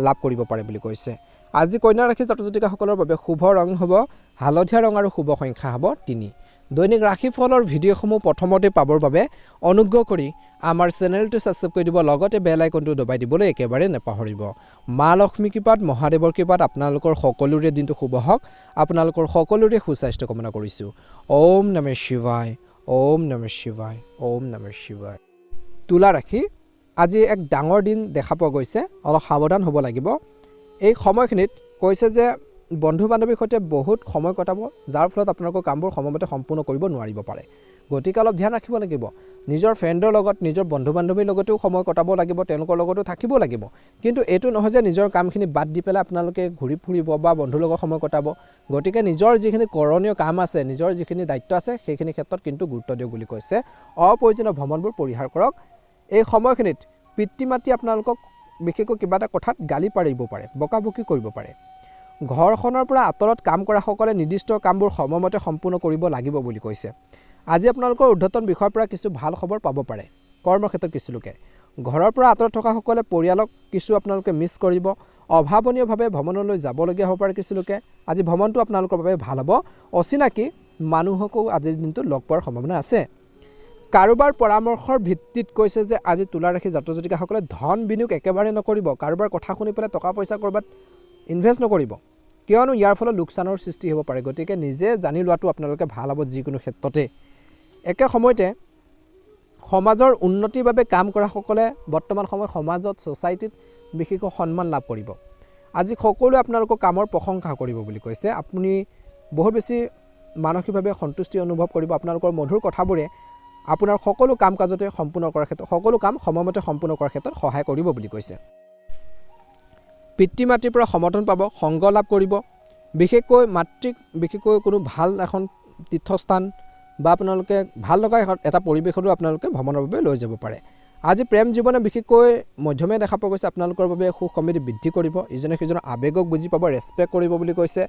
লাভ কৰিব পাৰে বুলি কৈছে। আজি কন্যা ৰাশি জাতক জাতিকাসকলৰ বাবে শুভ ৰং হ'ব হালধীয়া ৰং আৰু শুভ সংখ্যা হ'ব 3। দৈনিক ৰাশিফলৰ ভিডিঅ'সমূহ প্ৰথমতে পাবৰ বাবে অনুগ্ৰহ কৰি আমাৰ চেনেলটো ছাবস্ক্ৰাইব কৰি দিব লগতে বেল আইকনটো দবাই দিবলৈ একেবাৰে নাপাহৰিব মা লক্ষ্মী কৃপাত মহাদেৱৰ কৃপাত আপোনালোকৰ সকলোৰে দিনটো শুভ হওক আপোনালোকৰ সকলোৰে সুস্বাস্থ্য কামনা কৰিছোঁ ওম নমঃ শিৱায় ওম নমঃ শিৱায় ওম নমঃ শিৱায় তুলা ৰাশি আজি এক ডাঙৰ দিন দেখা পোৱা গৈছে অলপ সাৱধান হ'ব লাগিব এই সময়খিনিত কৈছে যে বন্ধু বান্ধৱীৰ সৈতে বহুত সময় কটাব যাৰ ফলত আপোনালোকৰ কামবোৰ সময়মতে সম্পূৰ্ণ কৰিব নোৱাৰিব পাৰে গতিকে অলপ ধ্যান ৰাখিব লাগিব নিজৰ ফ্ৰেণ্ডৰ লগত নিজৰ বন্ধু বান্ধৱীৰ লগতো সময় কটাব লাগিব তেওঁলোকৰ লগতো থাকিব লাগিব কিন্তু এইটো নহয় যে নিজৰ কামখিনি বাদ দি পেলাই আপোনালোকে ঘূৰি ফুৰিব বা বন্ধুৰ লগত সময় কটাব গতিকে নিজৰ যিখিনি কৰণীয় কাম আছে নিজৰ যিখিনি দায়িত্ব আছে সেইখিনি ক্ষেত্ৰত কিন্তু গুৰুত্ব দিয়ক বুলি কৈছে অপ্ৰয়োজনীয় ভ্ৰমণবোৰ পৰিহাৰ কৰক এই সময়খিনিত পিতৃ মাতৃ আপোনালোকক বিশেষকৈ কিবা এটা কথাত গালি পাৰিব পাৰে বকাবকি কৰিব পাৰে ঘৰখনৰ পৰা আঁতৰত কাম কৰাসকলে নিৰ্দিষ্ট কামবোৰ সময়মতে সম্পূৰ্ণ কৰিব লাগিব বুলি কৈছে আজি আপোনালোকৰ ঊৰ্ধ্বতন বিষয়ৰ পৰা কিছু ভাল খবৰ পাব পাৰে কৰ্মক্ষেত্ৰত কিছু লোকে ঘৰৰ পৰা আঁতৰত থকাসকলে পৰিয়ালক কিছু আপোনালোকে মিছ কৰিব অভাৱনীয়ভাৱে ভ্ৰমণলৈ যাবলগীয়া হ'ব পাৰে কিছু লোকে আজি ভ্ৰমণটো আপোনালোকৰ বাবে ভাল হ'ব অচিনাকি মানুহকো আজিৰ দিনটো লগ পোৱাৰ সম্ভাৱনা আছে কাৰোবাৰ পৰামৰ্শৰ ভিত্তিত কৈছে যে আজি তুলা ৰাশি জাতক জাতিকাসকলে ধন বিনিয়োগ একেবাৰে নকৰিব কাৰোবাৰ কথা শুনি পেলাই টকা পইচা ক'ৰবাত ইনভেষ্ট নকৰিব কিয়নো ইয়াৰ ফলত লোকচানৰ সৃষ্টি হ'ব পাৰে গতিকে নিজে জানি লোৱাটো আপোনালোকে ভাল হ'ব যিকোনো ক্ষেত্ৰতে একে সময়তে সমাজৰ উন্নতিৰ বাবে কাম কৰাসকলে বৰ্তমান সময়ত সমাজত ছ'চাইটিত বিশেষকৈ সন্মান লাভ কৰিব আজি সকলোৱে আপোনালোকৰ কামৰ প্ৰশংসা কৰিব বুলি কৈছে আপুনি বহুত বেছি মানসিকভাৱে সন্তুষ্টি অনুভৱ কৰিব আপোনালোকৰ মধুৰ কথাবোৰে আপোনাৰ সকলো কাম কাজতে সম্পূৰ্ণ কৰাৰ ক্ষেত্ৰত সকলো কাম সময়মতে সম্পূৰ্ণ কৰাৰ ক্ষেত্ৰত সহায় কৰিব বুলি কৈছে পিতৃ মাতৃৰ পৰা সমৰ্থন পাব সংগ লাভ কৰিব বিশেষকৈ মাতৃক বিশেষকৈ কোনো ভাল এখন তীৰ্থস্থান বা আপোনালোকে ভাল লগা এটা পৰিৱেশতো আপোনালোকে ভ্ৰমণৰ বাবে লৈ যাব পাৰে আজি প্ৰেম জীৱনে বিশেষকৈ মধ্যমীয়া দেখা পোৱা গৈছে আপোনালোকৰ বাবে সুখ সমৃদ্ধি বৃদ্ধি কৰিব ইজনে সিজনৰ আৱেগক বুজি পাব ৰেছপেক্ট কৰিব বুলি কৈছে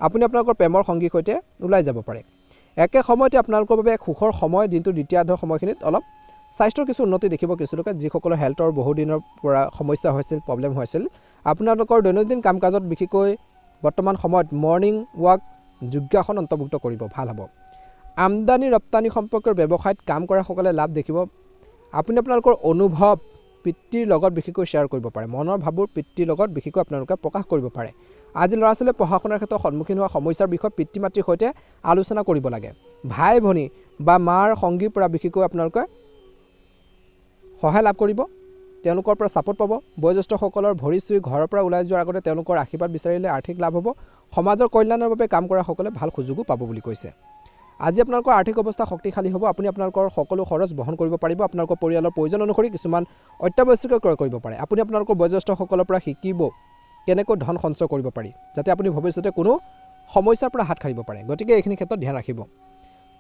আপুনি আপোনালোকৰ প্ৰেমৰ সংগীৰ সৈতে ওলাই যাব পাৰে একে সময়তে আপোনালোকৰ বাবে এক সুখৰ সময় দিনটোৰ দ্বিতীয়াৰ্ধৰ সময়খিনিত অলপ স্বাস্থ্যৰ কিছু উন্নতি দেখিব কিছু লোকে যিসকলৰ হেল্থৰ বহুদিনৰ পৰা সমস্যা হৈছিল প্ৰব্লেম হৈছিল আপোনালোকৰ দৈনন্দিন কাম কাজত বিশেষকৈ বৰ্তমান সময়ত মৰ্ণিং ৱাক যোগাসন অন্তৰ্ভুক্ত কৰিব ভাল হ'ব আমদানি ৰপ্তানি সম্পৰ্কৰ ব্যৱসায়ত কাম কৰাসকলে লাভ দেখিব আপুনি আপোনালোকৰ অনুভৱ পিতৃৰ লগত বিশেষকৈ শ্বেয়াৰ কৰিব পাৰে মনৰ ভাৱবোৰ পিতৃৰ লগত বিশেষকৈ আপোনালোকে প্ৰকাশ কৰিব পাৰে আজি ল'ৰা ছোৱালীয়ে পঢ়া শুনাৰ ক্ষেত্ৰত সন্মুখীন হোৱা সমস্যাৰ বিষয়ে পিতৃ মাতৃৰ সৈতে আলোচনা কৰিব লাগে ভাই ভনী বা মাৰ সংগীৰ পৰা বিশেষকৈ আপোনালোকে সহায় লাভ কৰিব তেওঁলোকৰ পৰা ছাপোৰ্ট পাব বয়োজ্যেষ্ঠসকলৰ ভৰি চুই ঘৰৰ পৰা ওলাই যোৱাৰ আগতে তেওঁলোকৰ আশীৰ্বাদ বিচাৰিলে আৰ্থিক লাভ হ'ব সমাজৰ কল্যাণৰ বাবে কাম কৰাসকলে ভাল সুযোগো পাব বুলি কৈছে আজি আপোনালোকৰ আৰ্থিক অৱস্থা শক্তিশালী হ'ব আপুনি আপোনালোকৰ সকলো খৰচ বহন কৰিব পাৰিব আপোনালোকৰ পৰিয়ালৰ প্ৰয়োজন অনুসৰি কিছুমান অত্যাৱশ্যকীয় ক্ৰয় কৰিব পাৰে আপুনি আপোনালোকৰ বয়োজ্যেষ্ঠসকলৰ পৰা শিকিব কেনেকৈ ধন সঞ্চয় কৰিব পাৰি যাতে আপুনি ভৱিষ্যতে কোনো সমস্যাৰ পৰা হাত সাৰিব পাৰে গতিকে এইখিনি ক্ষেত্ৰত ধ্যান ৰাখিব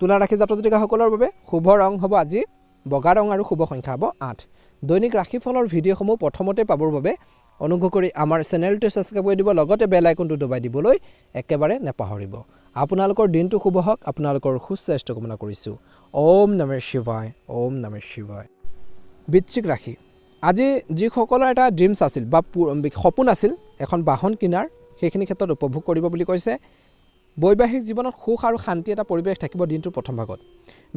তুলা ৰাশি জাতক জাতিকাসকলৰ বাবে শুভ ৰং হ'ব আজি বগা ৰং আৰু শুভ সংখ্যা হ'ব 8 দৈনিক ৰাশিফলৰ ভিডিঅ'সমূহ প্ৰথমতে পাবৰ বাবে অনুগ্ৰহ কৰি আমাৰ চেনেলটো ছাবস্ক্ৰাইব কৰি দিব লগতে বেল আইকনটো দবাই দিবলৈ একেবাৰে নাপাহৰিব আপোনালোকৰ দিনটো শুভ হওক আপোনালোকৰ সুস্বাস্থ্য কামনা কৰিছোঁ ওম নমঃ শিৱায় ওম নমঃ শিৱায় বৃশ্চিক ৰাশি আজি যিসকলৰ এটা ড্ৰিমছ আছিল বা সপোন আছিল এখন বাহন কিনাৰ সেইখিনি ক্ষেত্ৰত উপভোগ কৰিব বুলি কৈছে বৈবাহিক জীৱনত সুখ আৰু শান্তি এটা পৰিৱেশ থাকিব দিনটোৰ প্ৰথম ভাগত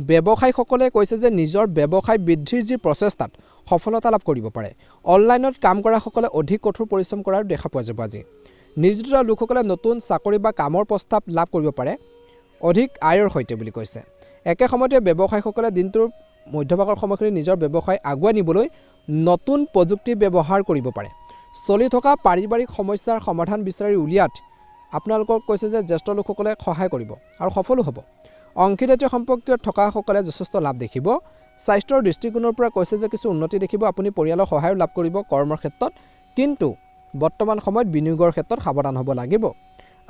ব্যৱসায়ীসকলে কৈছে যে নিজৰ ব্যৱসায় বৃদ্ধিৰ যি প্ৰচেষ্টাত সফলতা লাভ কৰিব পাৰে অনলাইনত কাম কৰাসকলে অধিক কঠোৰ পৰিশ্ৰম কৰাৰ দেখা পোৱা যাব আজি নিয়োজিত লোকসকলে নতুন চাকৰি বা কামৰ প্ৰস্তাৱ লাভ কৰিব পাৰে অধিক আয়ৰ সৈতে বুলি কৈছে একে সময়তে ব্যৱসায়ীসকলে দিনটোৰ মধ্যভাগৰ সময়খিনি নিজৰ ব্যৱসায় আগুৱাই নিবলৈ নতুন প্ৰযুক্তি ব্যৱহাৰ কৰিব পাৰে চলি থকা পাৰিবাৰিক সমস্যাৰ সমাধান বিচাৰি উলিয়াত আপোনালোকক কৈছে যে জ্যেষ্ঠ লোকসকলে সহায় কৰিব আৰু সফলো হ'ব অংশীদাৰীত্ব সম্পৰ্কীয় থকাসকলে যথেষ্ট লাভ দেখিব স্বাস্থ্যৰ দৃষ্টিকোণৰ পৰা কৈছে যে কিছু উন্নতি দেখিব আপুনি পৰিয়ালৰ সহায় লাভ কৰিব কৰ্মৰ ক্ষেত্ৰত কিন্তু বৰ্তমান সময়ত বিনিয়োগৰ ক্ষেত্ৰত সাৱধান হ'ব লাগিব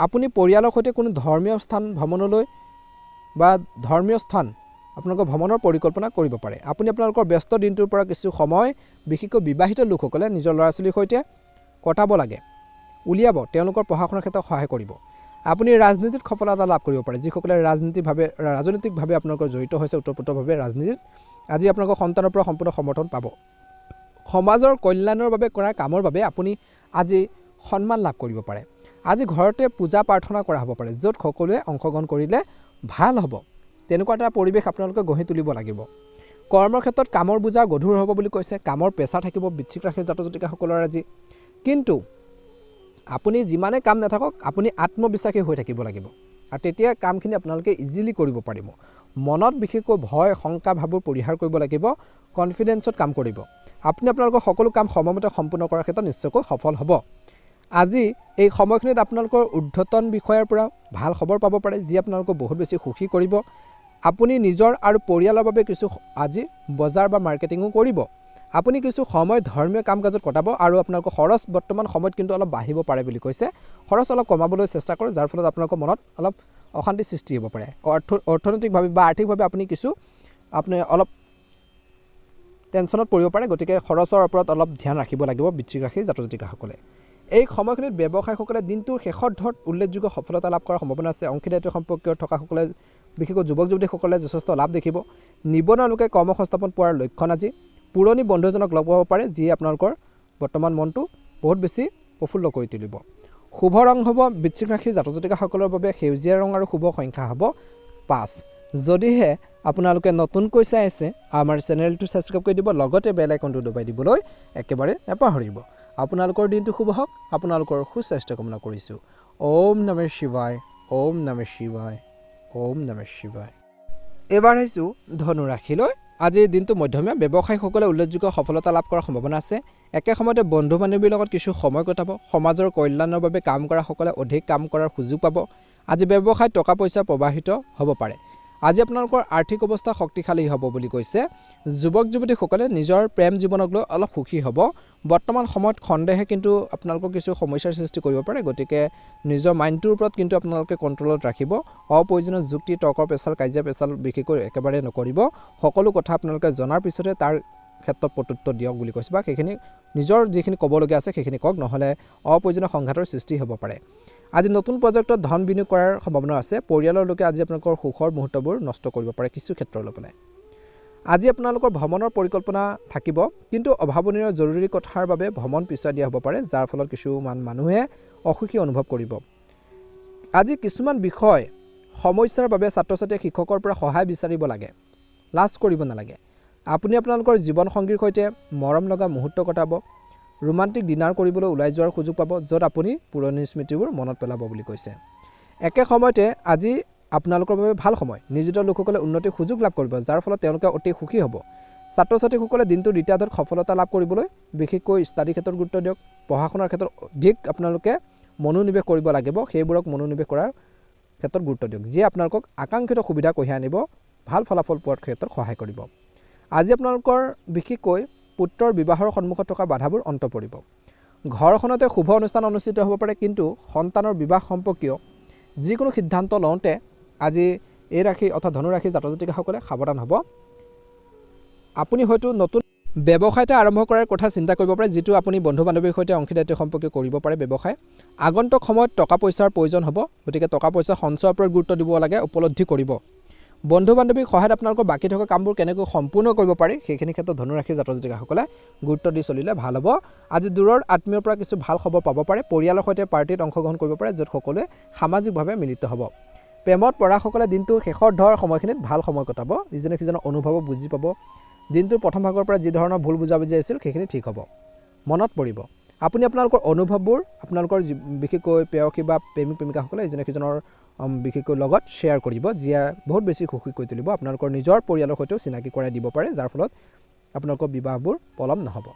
আপুনি পৰিয়ালৰ সৈতে কোনো ধৰ্মীয় স্থান ভ্ৰমণলৈ বা ধৰ্মীয় স্থান আপোনালোকৰ ভ্ৰমণৰ পৰিকল্পনা কৰিব পাৰে আপুনি আপোনালোকৰ ব্যস্ত দিনটোৰ পৰা কিছু সময় বিশেষকৈ বিবাহিত লোকসকলে নিজৰ ল'ৰা ছোৱালীৰ সৈতে কটাব লাগে উলিয়াব তেওঁলোকৰ পঢ়া শুনাৰ ক্ষেত্ৰত সহায় কৰিব আপুনি ৰাজনীতিত সফলতা লাভ কৰিব পাৰে যিসকলে ৰাজনৈতিকভাৱে আপোনালোকৰ জড়িত হৈছে ওতঃপ্ৰোতভাৱে ৰাজনীতিত আজি আপোনালোকৰ সন্তানৰ পৰা সম্পূৰ্ণ সমৰ্থন পাব সমাজৰ কল্যাণৰ বাবে কৰা কামৰ বাবে আপুনি আজি সন্মান লাভ কৰিব পাৰে আজি ঘৰতে পূজা প্ৰাৰ্থনা কৰা হ'ব পাৰে য'ত সকলোৱে অংশগ্ৰহণ কৰিলে ভাল হ'ব তেনেকুৱা এটা পৰিৱেশ আপোনালোকে গঢ়ি তুলিব লাগিব। কৰ্মৰ ক্ষেত্ৰত কামৰ বোজা গধুৰ হ'ব বুলি কৈছে, কামৰ প্ৰেছাৰ থাকিব বৃশ্চিক ৰাশিৰ জাতক জাতিকাসকলৰ আজি। কিন্তু আপুনি যিমানে কাম নাথাকক আপুনি আত্মবিশ্বাসী হৈ থাকিব লাগিব আৰু তেতিয়া কামখিনি আপোনালোকে ইজিলি কৰিব পাৰিব। মনত বিশেষকৈ ভয় শংকা ভাৱবোৰ পৰিহাৰ কৰিব লাগিব, কনফিডেন্সত কাম কৰিব। আপুনি আপোনালোকৰ সকলো কাম সময়মতে সম্পূৰ্ণ কৰাৰ ক্ষেত্ৰত নিশ্চয়কৈ সফল হ'ব। আজি এই সময়খিনিত আপোনালোকৰ ঊৰ্ধ্বতন বিষয়াৰ পৰা ভাল খবৰ পাব পাৰে, যি আপোনালোকক বহুত বেছি সুখী কৰিব। আপুনি নিজৰ আৰু পৰিয়ালৰ বাবে কিছু আজি বজাৰ বা মাৰ্কেটিঙো কৰিব। আপুনি কিছু সময় ধৰ্মীয় কাম কাজত কটাব আৰু আপোনালোকৰ খৰচ বৰ্তমান সময়ত কিন্তু অলপ বাঢ়িব পাৰে বুলি কৈছে। খৰচ অলপ কমাবলৈ চেষ্টা কৰক, যাৰ ফলত আপোনালোকৰ মনত অলপ অশান্তি সৃষ্টি হ'ব পাৰে। অৰ্থনৈতিকভাৱে বা আৰ্থিকভাৱে আপুনি অলপ টেনশ্যনত পৰিব পাৰে। গতিকে খৰচৰ ওপৰত অলপ ধ্যান ৰাখিব লাগিব বৃশ্চিক ৰাশিৰ জাতক জাতিকাসকলে। এই সময়খিনিত ব্যৱসায়ীসকলে দিনটোৰ শেষৰ ধৰত উল্লেখযোগ্য সফলতা লাভ কৰাৰ সম্ভাৱনা আছে। অংশীদাৰিত্ব সম্পৰ্কীয় থকাসকলে বিশেষকৈ যুৱক যুৱতীসকলে যথেষ্ট লাভ দেখিব। নিবনুৱা লোকে কৰ্মসংস্থাপন পোৱাৰ লক্ষণ আজি। পুৰণি বন্ধুজনক লগ পাব পাৰে, যিয়ে আপোনালোকৰ বৰ্তমান মনটো বহুত বেছি প্ৰফুল্ল কৰি তুলিব। শুভ ৰং হ'ব বৃশ্চিক ৰাশিৰ জাতক জাতিকাসকলৰ বাবে সেউজীয়া ৰং আৰু শুভ সংখ্যা হ'ব 5। যদিহে আপোনালোকে নতুনকৈ চাই আছে আমাৰ চেনেলটো ছাবস্ক্ৰাইব কৰি দিব, লগতে বেল আইকনটো দবাই দিবলৈ একেবাৰে নাপাহৰিব। আপোনালোকৰ দিনটো শুভ হওক, আপোনালোকৰ সুস্বাস্থ্য কামনা কৰিছোঁ। ওম নমঃ শিৱায়, ওম নমঃ শিৱায়, ওম নমঃ শিৱায়। এবাৰ আহিছোঁ ধনু ৰাশিলৈ। আজিৰ দিনটো মধ্যমীয়া। ব্যৱসায়ীসকলে উল্লেখযোগ্য সফলতা লাভ কৰাৰ সম্ভাৱনা আছে। একে সময়তে বন্ধু বান্ধৱীৰ লগত কিছু সময় কটাব। সমাজৰ কল্যাণৰ বাবে কাম কৰাসকলে অধিক কাম কৰাৰ সুযোগ পাব। আজি ব্যৱসায়ত টকা পইচা প্ৰবাহিত হ'ব পাৰে। আজি আপোনালোকৰ আৰ্থিক অৱস্থা শক্তিশালী হ'ব বুলি কৈছে। যুৱক যুৱতীসকলে নিজৰ প্ৰেম জীৱনক লৈ অলপ সুখী হ'ব। বৰ্তমান সময়ত সন্দেহে কিন্তু আপোনালোকৰ কিছু সমস্যাৰ সৃষ্টি কৰিব পাৰে। গতিকে নিজৰ মাইণ্ডটোৰ ওপৰত কিন্তু আপোনালোকে কণ্ট্ৰলত ৰাখিব। অপ্ৰয়োজনীয় যুক্তি তৰ্কৰ পেচাল কাজিয়া পেচাল বিশেষকৈ একেবাৰে নকৰিব। সকলো কথা আপোনালোকে জনাৰ পিছতে তাৰ ক্ষেত্ৰত প্ৰত্যুত্তৰ দিয়ক বুলি কৈছে, বা সেইখিনি নিজৰ যিখিনি ক'বলগীয়া আছে সেইখিনি কওক, নহ'লে অপ্ৰয়োজনীয় সংঘাতৰ সৃষ্টি হ'ব পাৰে। আজি নতুন প্ৰজেক্টত ধন বিনিয়োগ কৰাৰ সম্ভাৱনা আছে। পৰিয়ালৰ লোকে আজি আপোনালোকৰ সুখৰ মুহূৰ্তবোৰ নষ্ট কৰিব পাৰে কিছু ক্ষেত্ৰলৈ পেলাই। আজি আপোনালোকৰ ভ্ৰমণৰ পৰিকল্পনা থাকিব, কিন্তু অভাৱনীয় জৰুৰী কথাৰ বাবে ভ্ৰমণ পিছুৱাই দিয়া হ'ব পাৰে, যাৰ ফলত কিছুমান মানুহে অসুখী অনুভৱ কৰিব। আজি কিছুমান বিষয় সমস্যাৰ বাবে ছাত্ৰ ছাত্ৰীয়ে শিক্ষকৰ পৰা সহায় বিচাৰিব লাগে, লাজ কৰিব নালাগে। আপুনি আপোনালোকৰ জীৱনসংগীৰ সৈতে মৰম লগা মুহূৰ্ত কটাব। ৰোমান্টিক ডিনাৰ কৰিবলৈ ওলাই যোৱাৰ সুযোগ পাব, য'ত আপুনি পুৰণি স্মৃতিবোৰ মনত পেলাব বুলি কৈছে। একে সময়তে আজি আপোনালোকৰ বাবে ভাল সময়। নিয়োজিত লোকসকলে উন্নতিৰ সুযোগ লাভ কৰিব, যাৰ ফলত তেওঁলোকে অতি সুখী হ'ব। ছাত্ৰ ছাত্ৰীসকলে দিনটোৰ দ্বিতীয়াৰ্ধত সফলতা লাভ কৰিবলৈ বিশেষকৈ ষ্টাডি ক্ষেত্ৰত গুৰুত্ব দিয়ক। পঢ়া শুনাৰ ক্ষেত্ৰত অধিক আপোনালোকে মনোনিৱেশ কৰিব লাগিব। সেইবোৰক মনোনিৱেশ কৰাৰ ক্ষেত্ৰত গুৰুত্ব দিয়ক, যিয়ে আপোনালোকক আকাংক্ষিত সুবিধা কঢ়িয়াই আনিব, ভাল ফলাফল পোৱাৰ ক্ষেত্ৰত সহায় কৰিব। আজি আপোনালোকৰ বিশেষকৈ পুত্ৰৰ বিবাহৰ সন্মুখত থকা বাধাবোৰ অন্ত পৰিব। ঘৰখনতে শুভ অনুষ্ঠান অনুষ্ঠিত হ'ব পাৰে, কিন্তু সন্তানৰ বিবাহ সম্পৰ্কীয় যিকোনো সিদ্ধান্ত লওঁতে আজি এই ৰাশি অৰ্থাৎ ধনু ৰাশিৰ জাতক জাতিকাসকলে সাৱধান হ'ব। আপুনি হয়তো নতুন ব্যৱসায় এটা আৰম্ভ কৰাৰ কথা চিন্তা কৰিব পাৰে, যিটো আপুনি বন্ধু বান্ধৱীৰ সৈতে অংশীদাৰিত্ব সম্পৰ্কে কৰিব পাৰে। ব্যৱসায় আগন্তুক সময়ত টকা পইচাৰ প্ৰয়োজন হ'ব, গতিকে টকা পইচা সঞ্চয়ৰ ওপৰত গুৰুত্ব দিব লাগে, উপলব্ধি কৰিব। বন্ধু বান্ধৱীৰ সহায়ত আপোনালোকৰ বাকী থকা কামবোৰ কেনেকৈ সম্পূৰ্ণ কৰিব পাৰি সেইখিনি ক্ষেত্ৰত ধনু ৰাশিৰ জাতক জাতিকাসকলে গুৰুত্ব দি চলিলে ভাল হ'ব। আজি দূৰৰ আত্মীয়ৰ পৰা কিছু ভাল খবৰ পাব পাৰে। পৰিয়ালৰ সৈতে পাৰ্টিত অংশগ্ৰহণ কৰিব পাৰে, য'ত সকলোৱে সামাজিকভাৱে মিলিত হ'ব। প্ৰেমত পৰাসকলে দিনটোৰ শেষৰ ধৰ সময়খিনিত ভাল সময় কটাব। ইজনে সিজনৰ অনুভৱো বুজি পাব। দিনটোৰ প্ৰথম ভাগৰ পৰা যি ধৰণৰ ভুল বুজাবুজি আছিল সেইখিনি ঠিক হ'ব। মনত পৰিব আপুনি আপোনালোকৰ অনুভৱবোৰ আপোনালোকৰ বিশেষকৈ প্ৰেয়সী বা প্ৰেমিক প্ৰেমিকাসকলে ইজনে সিজনৰ বিশেষকৈ লগত শ্বেয়াৰ কৰিব, যিয়ে বহুত বেছি সুখী কৰি তুলিব। আপোনালোকৰ নিজৰ পৰিয়ালৰ সৈতেও চিনাকি কৰাই দিব পাৰে, যাৰ ফলত আপোনালোকৰ বিবাহবোৰ পলম নহ'ব।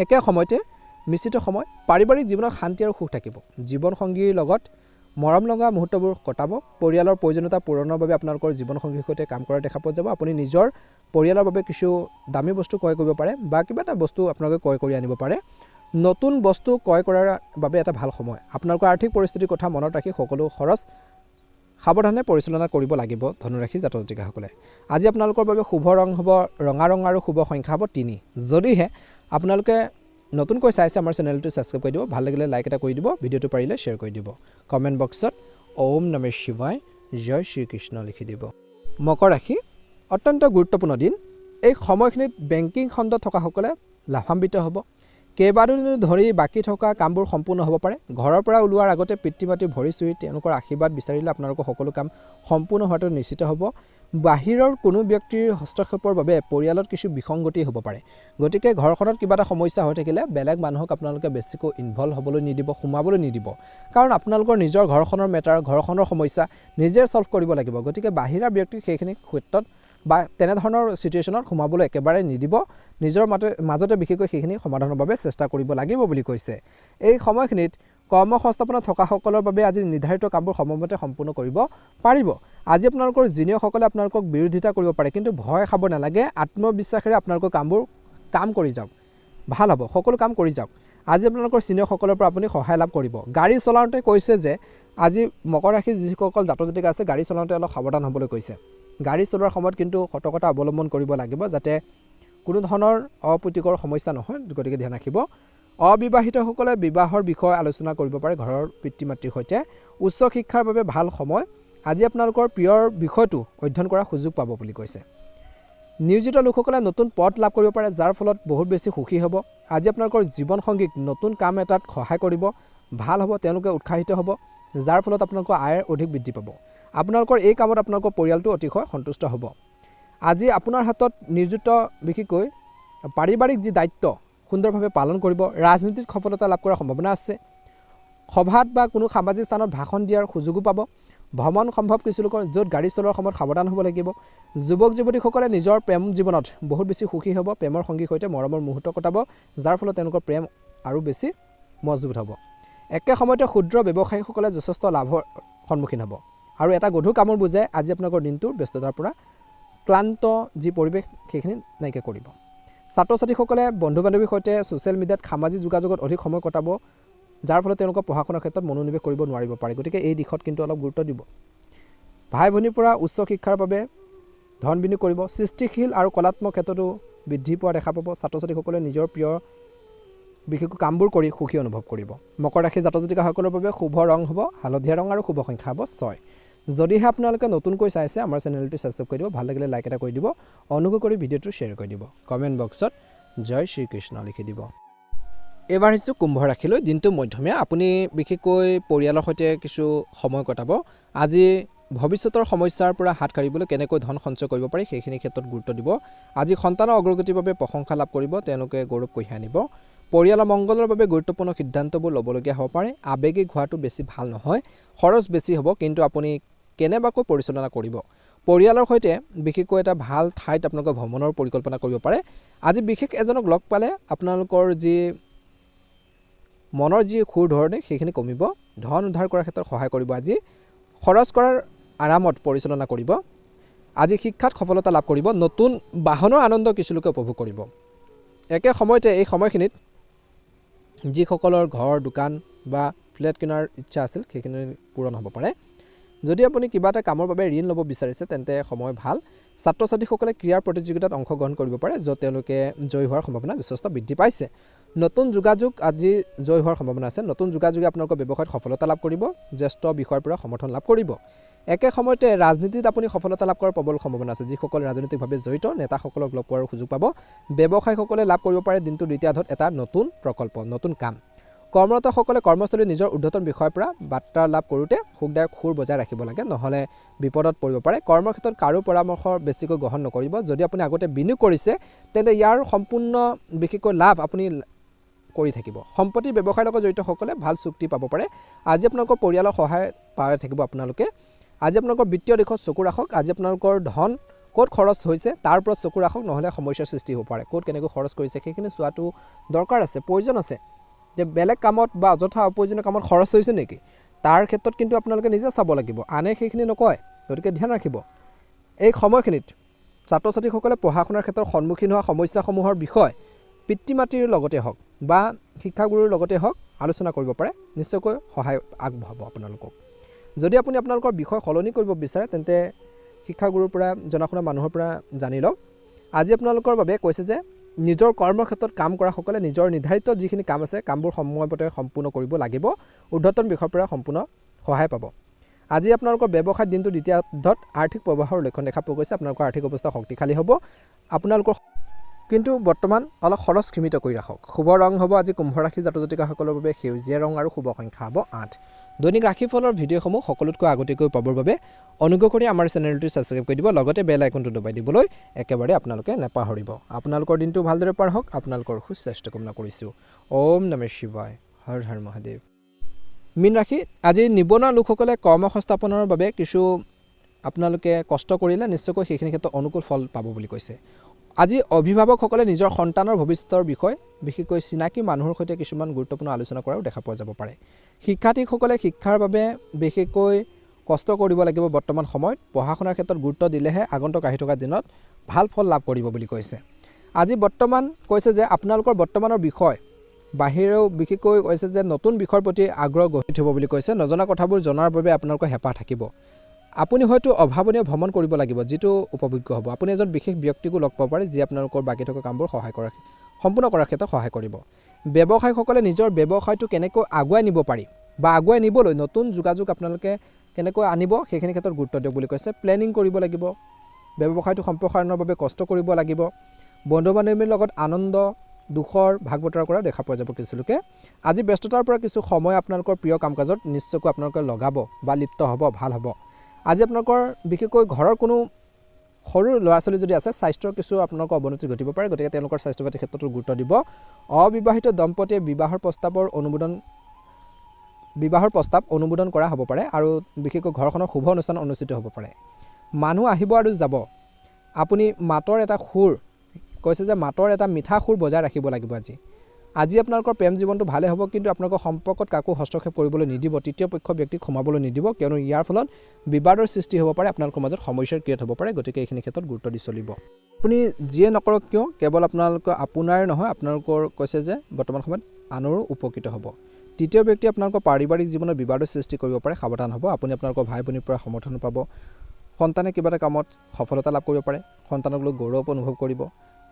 একে সময়তে মিশ্ৰিত সময় পাৰিবাৰিক জীৱনত শান্তি আৰু সুখ থাকিব। জীৱনসংগীৰ লগত মৰম লগা মুহূৰ্তবোৰ কটাব। পৰিয়ালৰ প্ৰয়োজনীয়তা পূৰণৰ বাবে আপোনালোকৰ জীৱনসংগীৰ সৈতে কাম কৰা দেখা পোৱা যাব। আপুনি নিজৰ পৰিয়ালৰ বাবে কিছু দামী বস্তু ক্ৰয় কৰিব পাৰে বা কিবা এটা বস্তু আপোনালোকে ক্ৰয় কৰি আনিব পাৰে। নতুন বস্তু ক্ৰয় কৰাৰ বাবে এটা ভাল সময়। আপোনালোকৰ আৰ্থিক পৰিস্থিতিৰ কথা মনত ৰাখি সকলো খৰচ সাৱধানে পৰিচালনা কৰিব লাগিব ধনু ৰাশিৰ জাতক জাতিকাসকলে। আজি আপোনালোকৰ বাবে শুভ ৰং হ'ব ৰঙা ৰং আৰু শুভ সংখ্যা হ'ব 3। যদিহে আপোনালোকে নতুনকৈ চাইছে আমাৰ চেনেলটো ছাবস্ক্ৰাইব কৰি দিব, ভাল লাগিলে লাইক এটা কৰি দিব, ভিডিঅ'টো পাৰিলে শ্বেয়াৰ কৰি দিব। কমেণ্ট বক্সত ওম নমঃ শিৱায় জয় শ্ৰীকৃষ্ণ লিখি দিব। মকৰ ৰাশি অত্যন্ত গুৰুত্বপূৰ্ণ দিন। এই সময়খিনিত বেংকিং খণ্ডত থকাসকলে লাভান্বিত হ'ব। কেইবাদিন ধৰি বাকী থকা কামবোৰ সম্পূৰ্ণ হ'ব পাৰে। ঘৰৰ পৰা ওলোৱাৰ আগতে পিতৃ মাতৃ ভৰি চুই তেওঁলোকৰ আশীৰ্বাদ বিচাৰিলে আপোনালোকৰ সকলো কাম সম্পূৰ্ণ হোৱাটো নিশ্চিত হ'ব। বাহিৰৰ কোনো ব্যক্তিৰ হস্তক্ষেপৰ বাবে পৰিয়ালত কিছু বিসংগতি হ'ব পাৰে। গতিকে ঘৰখনত কিবা এটা সমস্যা হৈ থাকিলে বেলেগ মানুহক আপোনালোকে বেছিকৈ ইনভলভ হ'বলৈ নিদিব, সোমাবলৈ নিদিব। কাৰণ আপোনালোকৰ নিজৰ ঘৰখনৰ মেটাৰ, ঘৰখনৰ সমস্যা নিজে সলভ কৰিব লাগিব। গতিকে বাহিৰা ব্যক্তিক সেইখিনি ক্ষেত্ৰত বা তেনেধৰণৰ চিটুৱেশ্যনত সোমাবলৈ একেবাৰে নিদিব। নিজৰ মাজতে বিশেষকৈ সেইখিনি সমাধানৰ বাবে চেষ্টা কৰিব লাগিব বুলি কৈছে। এই সময়খিনিত কৰ্মসংস্থাপনত থকাসকলৰ বাবে আজি নিৰ্ধাৰিত কামবোৰ সময়মতে সম্পূৰ্ণ কৰিব পাৰিব। আজি আপোনালোকৰ জিনিয়ৰসকলে আপোনালোকক বিৰোধিতা কৰিব পাৰে, কিন্তু ভয় খাব নালাগে। আত্মবিশ্বাসেৰে আপোনালোকৰ কাম কৰি যাওক, ভাল হ'ব, সকলো কাম কৰি যাওক। আজি আপোনালোকৰ চিনিয়ৰসকলৰ পৰা আপুনি সহায় লাভ কৰিব। গাড়ী চলাওঁতে কৈছে যে আজি মকৰ ৰাশি যিসকল জাতক জাতিকা আছে গাড়ী চলাওঁতে অলপ সাৱধান হ'বলৈ কৈছে। গাড়ী চলোৱাৰ সময়ত কিন্তু সতৰ্কতা অৱলম্বন কৰিব লাগিব যাতে কোনো ধৰণৰ অপ্ৰীতিকৰ সমস্যা নহয়। গতিকে ধ্যান ৰাখিব। অবিবাহিতসকলে বিবাহৰ বিষয়ে আলোচনা কৰিব পাৰে ঘৰৰ পিতৃ মাতৃৰ সৈতে। উচ্চ শিক্ষাৰ বাবে ভাল সময়। আজি আপোনালোকৰ প্ৰিয়ৰ বিষয়টো অধ্যয়ন কৰাৰ সুযোগ পাব বুলি কৈছে। নিয়োজিত লোকসকলে নতুন পদ লাভ কৰিব পাৰে, যাৰ ফলত বহুত বেছি সুখী হ'ব। আজি আপোনালোকৰ জীৱনসংগীক নতুন কাম এটাত সহায় কৰিব, ভাল হ'ব, তেওঁলোকে উৎসাহিত হ'ব, যাৰ ফলত আপোনালোকৰ আয়ৰ অধিক বৃদ্ধি পাব। আপোনালোকৰ এই কামত আপোনালোকৰ পৰিয়ালটো অতিশয় সন্তুষ্ট হ'ব। আজি আপোনাৰ হাতত নিয়োজিত বিশেষকৈ পাৰিবাৰিক যি দায়িত্ব সুন্দৰভাৱে পালন কৰিব। ৰাজনীতিত সফলতা লাভ কৰাৰ সম্ভাৱনা আছে। সভাত বা কোনো সামাজিক স্থানত ভাষণ দিয়াৰ সুযোগো পাব। ভ্ৰমণ সম্ভৱ কিছু লোকৰ, য'ত গাড়ী চলোৱাৰ সময়ত সাৱধান হ'ব লাগিব। যুৱক যুৱতীসকলে নিজৰ প্ৰেম জীৱনত বহুত বেছি সুখী হ'ব, প্ৰেমৰ সংগীৰ সৈতে মৰমৰ মুহূৰ্ত কটাব, যাৰ ফলত তেওঁলোকৰ প্ৰেম আৰু বেছি মজবুত হ'ব। একে সময়তে ক্ষুদ্ৰ ব্যৱসায়ীসকলে যথেষ্ট লাভৰ সন্মুখীন হ'ব। আৰু এটা গধুৰ কামৰ বুজে আজি আপোনালোকৰ দিনটোৰ ব্যস্ততাৰ পৰা ক্লান্ত যি পৰিৱেশ সেইখিনি নাইকিয়া কৰিব। ছাত্ৰ ছাত্ৰীসকলে বন্ধু বান্ধৱীৰ সৈতে ছ'চিয়েল মিডিয়াত সামাজিক যোগাযোগত অধিক সময় কটাব, যাৰ ফলত তেওঁলোকৰ পঢ়া শুনাৰ ক্ষেত্ৰত মনোনিৱেশ কৰিব নোৱাৰিব পাৰে। গতিকে এই দিশত কিন্তু অলপ গুৰুত্ব দিব। ভাই ভনীৰ পৰা উচ্চ শিক্ষাৰ বাবে ধন বিনিয়োগ কৰিব। সৃষ্টিশীল আৰু কলাত্মক ক্ষেত্ৰতো বৃদ্ধি পোৱা দেখা পাব। ছাত্ৰ ছাত্ৰীসকলে নিজৰ প্ৰিয় বিশেষকৈ কামবোৰ কৰি সুখী অনুভৱ কৰিব। মকৰ ৰাশিৰ জাতক জাতিকাসকলৰ বাবে শুভ ৰং হ'ব হালধীয়া ৰং আৰু শুভ সংখ্যা হ'ব 6। যদিহে আপোনালোকে নতুনকৈ চাইছে আমাৰ চেনেলটো ছাবস্ক্ৰাইব কৰি দিব, ভাল লাগিলে লাইক এটা কৰি দিব, অনুগ্ৰহ কৰি ভিডিঅ'টো শ্বেয়াৰ কৰি দিব, কমেণ্ট বক্সত জয় শ্ৰীকৃষ্ণ লিখি দিব। এইবাৰ আহিছোঁ কুম্ভ ৰাশিলৈ। দিনটো মধ্যমীয়া। আপুনি বিশেষকৈ পৰিয়ালৰ সৈতে কিছু সময় কটাব। আজি ভৱিষ্যতৰ সমস্যাৰ পৰা হাত সাৰিবলৈ কেনেকৈ ধন সঞ্চয় কৰিব পাৰি সেইখিনি ক্ষেত্ৰত গুৰুত্ব দিব। আজি সন্তানৰ অগ্ৰগতিৰ বাবে প্ৰশংসা লাভ কৰিব, তেওঁলোকে গৌৰৱ কঢ়িয়াই আনিব। পৰিয়ালৰ মংগলৰ বাবে গুৰুত্বপূৰ্ণ সিদ্ধান্তবোৰ ল'বলগীয়া হ'ব পাৰে। আৱেগিক হোৱাটো বেছি ভাল নহয়, খৰচ বেছি হ'ব, কিন্তু আপুনি কেনেবাকৈ পৰিচালনা কৰিব। পৰিয়ালৰ সৈতে বিশেষকৈ এটা ভাল ঠাইত আপোনালোকে ভ্ৰমণৰ পৰিকল্পনা কৰিব পাৰে। আজি বিশেষ এজনক লগ পালে আপোনালোকৰ যি মনৰ যি খুৰ ধৰণে সেইখিনি কমিব। ধন উদ্ধাৰ কৰাৰ ক্ষেত্ৰত সহায় কৰিব। আজি খৰচ কৰাৰ আৰামত পৰিচালনা কৰিব। আজি শিক্ষাত সফলতা লাভ কৰিব। নতুন বাহনৰ আনন্দ কিছু লোকে উপভোগ কৰিব। একে সময়তে এই সময়খিনিত যিসকলৰ ঘৰ দোকান বা ফ্লেট কিনাৰ ইচ্ছা আছিল সেইখিনি পূৰণ হ'ব পাৰে। যদি আপুনি কিবা এটা কামৰ বাবে ঋণ ল'ব বিচাৰিছে তেন্তে সময় ভাল। ছাত্ৰ ছাত্ৰীসকলে ক্ৰীড়াৰ প্ৰতিযোগিতাত অংশগ্ৰহণ কৰিব পাৰে, য'ত তেওঁলোকে জয়ী হোৱাৰ সম্ভাৱনা যথেষ্ট বৃদ্ধি পাইছে। নতুন যোগাযোগ আজি জয়ী হোৱাৰ সম্ভাৱনা আছে। নতুন যোগাযোগে আপোনালোকৰ ব্যৱসায়ত সফলতা লাভ কৰিব। জ্যেষ্ঠ বিষয়ৰ পৰা সমৰ্থন লাভ কৰিব। একে সময়তে ৰাজনীতিত আপুনি সফলতা লাভ কৰাৰ প্ৰবল সম্ভাৱনা আছে। যিসকল ৰাজনৈতিকভাৱে জড়িত নেতাসকলক লগ পোৱাৰ সুযোগ পাব। ব্যৱসায়ীসকলে লাভ কৰিব পাৰে দিনটোৰ দ্বিতীয়াৰ্ধত এটা নতুন প্ৰকল্প, নতুন কাম। কৰ্মৰতসকলে কৰ্মস্থলীত নিজৰ ঊৰ্ধ্বতন বিষয়ৰ পৰা বাৰ্তা লাভ কৰোঁতে সুখদায়ক সুৰ বজাই ৰাখিব লাগে, নহ'লে বিপদত পৰিব পাৰে। কৰ্মক্ষেত্ৰত কাৰো পৰামৰ্শ বেছিকৈ গ্ৰহণ নকৰিব। যদি আপুনি আগতে বিনিয়োগ কৰিছে তেন্তে ইয়াৰ সম্পূৰ্ণ বিশেষকৈ লাভ আপুনি কৰি থাকিব। সম্পত্তি ব্যৱসায়ৰ লগত জড়িতসকলে ভাল চুক্তি পাব পাৰে। আজি আপোনালোকৰ পৰিয়ালৰ সহায় পাই থাকিব আপোনালোকে। আজি আপোনালোকৰ বিত্তীয় দিশত চকু ৰাখক। আজি আপোনালোকৰ ধন ক'ত খৰচ হৈছে তাৰ ওপৰত চকু ৰাখক, নহ'লে সমস্যাৰ সৃষ্টি হ'ব পাৰে। ক'ত কেনেকৈ খৰচ কৰিছে সেইখিনি চোৱাটো দৰকাৰ আছে, প্ৰয়োজন আছে। যে বেলেগ কামত বা অযথা অপ্ৰয়োজনীয় কামত খৰচ হৈছে নেকি তাৰ ক্ষেত্ৰত কিন্তু আপোনালোকে নিজে চাব লাগিব, আনে সেইখিনি নকয়। গতিকে ধ্যান ৰাখিব। এই সময়খিনিত ছাত্ৰ ছাত্ৰীসকলে পঢ়া শুনাৰ ক্ষেত্ৰত সন্মুখীন হোৱা সমস্যাসমূহৰ বিষয় পিতৃ মাতৃৰ লগতে হওক বা শিক্ষাগুৰুৰ লগতে হওক আলোচনা কৰিব পাৰে। নিশ্চয়কৈ সহায় আগবঢ়াব আপোনালোকক। যদি আপুনি আপোনালোকৰ বিষয় সলনি কৰিব বিচাৰে তেন্তে শিক্ষাগুৰুৰ পৰা জনা শুনা মানুহৰ পৰা জানি লওক। আজি আপোনালোকৰ বাবে কৈছে যে নিজৰ কৰ্মক্ষেত্ৰত কাম কৰাসকলে নিজৰ নিৰ্ধাৰিত যিখিনি কাম আছে কামবোৰ সময়মতে সম্পূৰ্ণ কৰিব লাগিব। ঊৰ্ধ্বতন বিষয়ৰ পৰা সম্পূৰ্ণ সহায় পাব। আজি আপোনালোকৰ ব্যৱসায়ত দিনটো দ্বিতীয়াৰ্ধত আৰ্থিক প্ৰৱাহৰ লক্ষণ দেখা পোৱা গৈছে। আপোনালোকৰ আৰ্থিক অৱস্থা শক্তিশালী হ'ব। আপোনালোকৰ কিন্তু বৰ্তমান অলপ খৰচ সীমিত কৰি ৰাখক। শুভ ৰং হ'ব আজি কুম্ভ ৰাশি জাতক জাতিকাসকলৰ বাবে সেউজীয়া ৰং আৰু শুভ সংখ্যা হ'ব 8। দৈনিক ৰাশিফলৰ ভিডিঅ'সমূহ সকলোতকৈ আগতীয়াকৈ পাবৰ বাবে অনুগ্ৰহ কৰি আমাৰ চেনেলটো ছাবস্ক্ৰাইব কৰি দিব, লগতে বেল আইকনটো দবাই দিবলৈ একেবাৰে আপোনালোকে নাপাহৰিব। আপোনালোকৰ দিনটো ভালদৰে পাৰ হওক, আপোনালোকৰ সুস্বাস্থ্য কামনা কৰিছোঁ। ওম নমঃ শিৱায়, হৰ হৰ মহাদেৱ। মীন ৰাশি, আজি নিবনুৱা লোকসকলে কৰ্ম সংস্থাপনৰ বাবে কিছু আপোনালোকে কষ্ট কৰিলে নিশ্চয়কৈ সেইখিনি ক্ষেত্ৰত অনুকূল ফল পাব বুলি কৈছে। আজি অভিভাৱকসকলে নিজৰ সন্তানৰ ভৱিষ্যতৰ বিষয়ে বিশেষকৈ চিনাকি মানুহৰ সৈতে কিছুমান গুৰুত্বপূৰ্ণ আলোচনা কৰাও দেখা পোৱা যাব পাৰে। শিক্ষাৰ্থীসকলে শিক্ষাৰ বাবে বিশেষকৈ কষ্ট কৰিব লাগিব। বৰ্তমান সময়ত পঢ়া শুনাৰ ক্ষেত্ৰত গুৰুত্ব দিলেহে আগন্তুক আহি থকা দিনত ভাল ফল লাভ কৰিব বুলি কৈছে। আজি বৰ্তমান কৈছে যে আপোনালোকৰ বৰ্তমানৰ বিষয় বাহিৰেও বিশেষকৈ কৈছে যে নতুন বিষয়ৰ প্ৰতি আগ্ৰহ গঢ়ি উঠিব বুলি কৈছে। নজনা কথাবোৰ জনাৰ বাবে আপোনালোকৰ হেঁপাহ থাকিব। আপুনি হয়তো অভাৱনীয় ভ্ৰমণ কৰিব লাগিব, যিটো উপযোগ্য হ'ব। আপুনি এজন বিশেষ ব্যক্তিকো লগ পাব পাৰে, যি আপোনালোকৰ বাকী থকা কামবোৰ সম্পূৰ্ণ কৰাৰ ক্ষেত্ৰত সহায় কৰিব। ব্যৱসায়ীসকলে নিজৰ ব্যৱসায়টো কেনেকৈ আগুৱাই নিব পাৰি বা আগুৱাই নিবলৈ নতুন যোগাযোগ আপোনালোকে কেনেকৈ আনিব সেইখিনি ক্ষেত্ৰত গুৰুত্ব দিয়ক বুলি কৈছে। প্লেনিং কৰিব লাগিব, ব্যৱসায়টো সম্প্ৰসাৰণৰ বাবে কষ্ট কৰিব লাগিব। বন্ধু বান্ধৱীৰ লগত আনন্দ দুখৰ ভাগ বতৰা কৰা দেখা পোৱা যাব কিছুলোকে। আজি ব্যস্ততাৰ পৰা কিছু সময় আপোনালোকৰ প্ৰিয় কাম কাজত নিশ্চয়কৈ আপোনালোকে লগাব বা লিপ্ত হ'ব, ভাল হ'ব। আজি আপোনালোকৰ বিশেষকৈ ঘৰৰ কোনো সৰু ল'ৰা ছোৱালী যদি আছে, স্বাস্থ্যৰ কিছু আপোনালোকৰ অৱনতি ঘটিব পাৰে, গতিকে তেওঁলোকৰ স্বাস্থ্য পাতিৰ ক্ষেত্ৰতো গুৰুত্ব দিব। অবিবাহিত দম্পতীয়ে বিবাহৰ প্ৰস্তাৱ অনুমোদন কৰা হ'ব পাৰে আৰু বিশেষকৈ ঘৰখনৰ শুভ অনুষ্ঠান অনুষ্ঠিত হ'ব পাৰে। মানুহ আহিব আৰু যাব। আপুনি মাতৰ এটা সুৰ কৈছে যে মাতৰ এটা মিঠা সুৰ বজাই ৰাখিব লাগিব। আজি আপোনালোকৰ প্ৰেম জীৱনটো ভালে হ'ব, কিন্তু আপোনালোকৰ সম্পৰ্কত কাকো হস্তক্ষেপ কৰিবলৈ নিদিব, তৃতীয় পক্ষ ব্যক্তিক সোমাবলৈ নিদিব, কিয়নো ইয়াৰ ফলত বিবাদৰ সৃষ্টি হ'ব পাৰে, আপোনালোকৰ মাজত সমস্যাৰ ক্ৰিয়েট হ'ব পাৰে। গতিকে এইখিনি ক্ষেত্ৰত গুৰুত্ব দি চলিব। আপুনি যিয়ে নকৰক কিয় কেৱল আপোনাৰ নহয়, আপোনালোকৰ কৈছে যে বৰ্তমান সময়ত আনৰো উপকৃত হ'ব। তৃতীয় ব্যক্তি আপোনালোকৰ পাৰিবাৰিক জীৱনত বিবাদৰ সৃষ্টি কৰিব পাৰে, সাৱধান হ'ব। আপুনি আপোনালোকৰ ভাই ভনীৰ পৰা সমৰ্থন পাব। সন্তানে কিবা এটা কামত সফলতা লাভ কৰিব পাৰে, সন্তানক লৈ গৌৰৱ অনুভৱ কৰিব।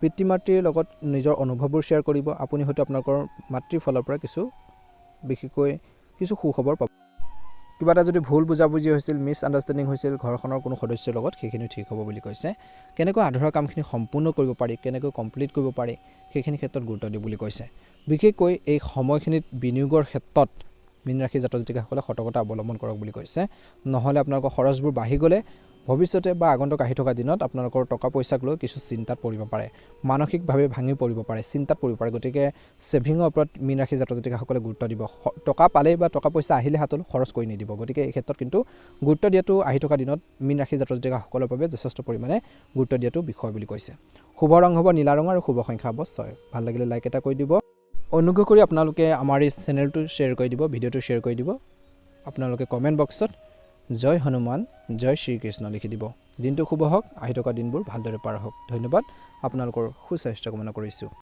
পিতৃ মাতৃৰ লগত নিজৰ অনুভৱবোৰ শ্বেয়াৰ কৰিব। আপুনি হয়তো আপোনালোকৰ মাতৃৰ ফালৰ পৰা বিশেষকৈ কিছু সুখবৰ পাব। কিবা এটা যদি ভুল বুজাবুজি হৈছিল, মিছ আণ্ডাৰষ্টেণ্ডিং হৈছিল ঘৰখনৰ কোনো সদস্যৰ লগত, সেইখিনি ঠিক হ'ব বুলি কৈছে। কেনেকৈ আধৰুৱা কামখিনি সম্পূৰ্ণ কৰিব পাৰি, কেনেকৈ কমপ্লিট কৰিব পাৰি, সেইখিনি ক্ষেত্ৰত গুৰুত্ব দিব বুলি কৈছে। বিশেষকৈ এই সময়খিনিত বিনিয়োগৰ ক্ষেত্ৰত মীন ৰাশি জাতক জাতিকাসকলে সতৰ্কতা অৱলম্বন কৰক বুলি কৈছে। নহ'লে আপোনালোকৰ খৰচবোৰ বাঢ়ি গ'লে ভৱিষ্যতে বা আগন্তুক আহি থকা দিনত আপোনালোকৰ টকা পইচাক লৈ কিছু চিন্তাত পৰিব পাৰে, মানসিকভাৱে ভাঙি পৰিব পাৰে, চিন্তাত পৰিব পাৰে। গতিকে ছেভিঙৰ ওপৰত মীন ৰাশি জাতক জাতিকাসকলে গুৰুত্ব দিব। টকা পালেই বা টকা পইচা আহিলে হাতলৈ খৰচ কৰি নিদিব। গতিকে এই ক্ষেত্ৰত কিন্তু গুৰুত্ব দিয়াটো আহি থকা দিনত মীন ৰাশি জাতক জাতিকাসকলৰ বাবে যথেষ্ট পৰিমাণে গুৰুত্ব দিয়াটো বিষয় বুলি কৈছে। শুভ ৰং হ'ব নীলা ৰং আৰু শুভ সংখ্যা হ'ব 6। ভাল লাগিলে লাইক এটা কৰি দিব। অনুগ্ৰহ কৰি আপোনালোকে আমাৰ এই চেনেলটো শ্বেয়াৰ কৰি দিব, ভিডিঅ'টো শ্বেয়াৰ কৰি দিব। আপোনালোকে কমেণ্ট বক্সত জয় হনুমান, জয় শ্ৰীকৃষ্ণ লিখি দিব। দিনটো শুভ হওক, আহি থকা দিনবোৰ ভালদৰে পাৰ হওক। ধন্যবাদ। আপোনালোকৰ সুস্বাস্থ্য কামনা কৰিছোঁ।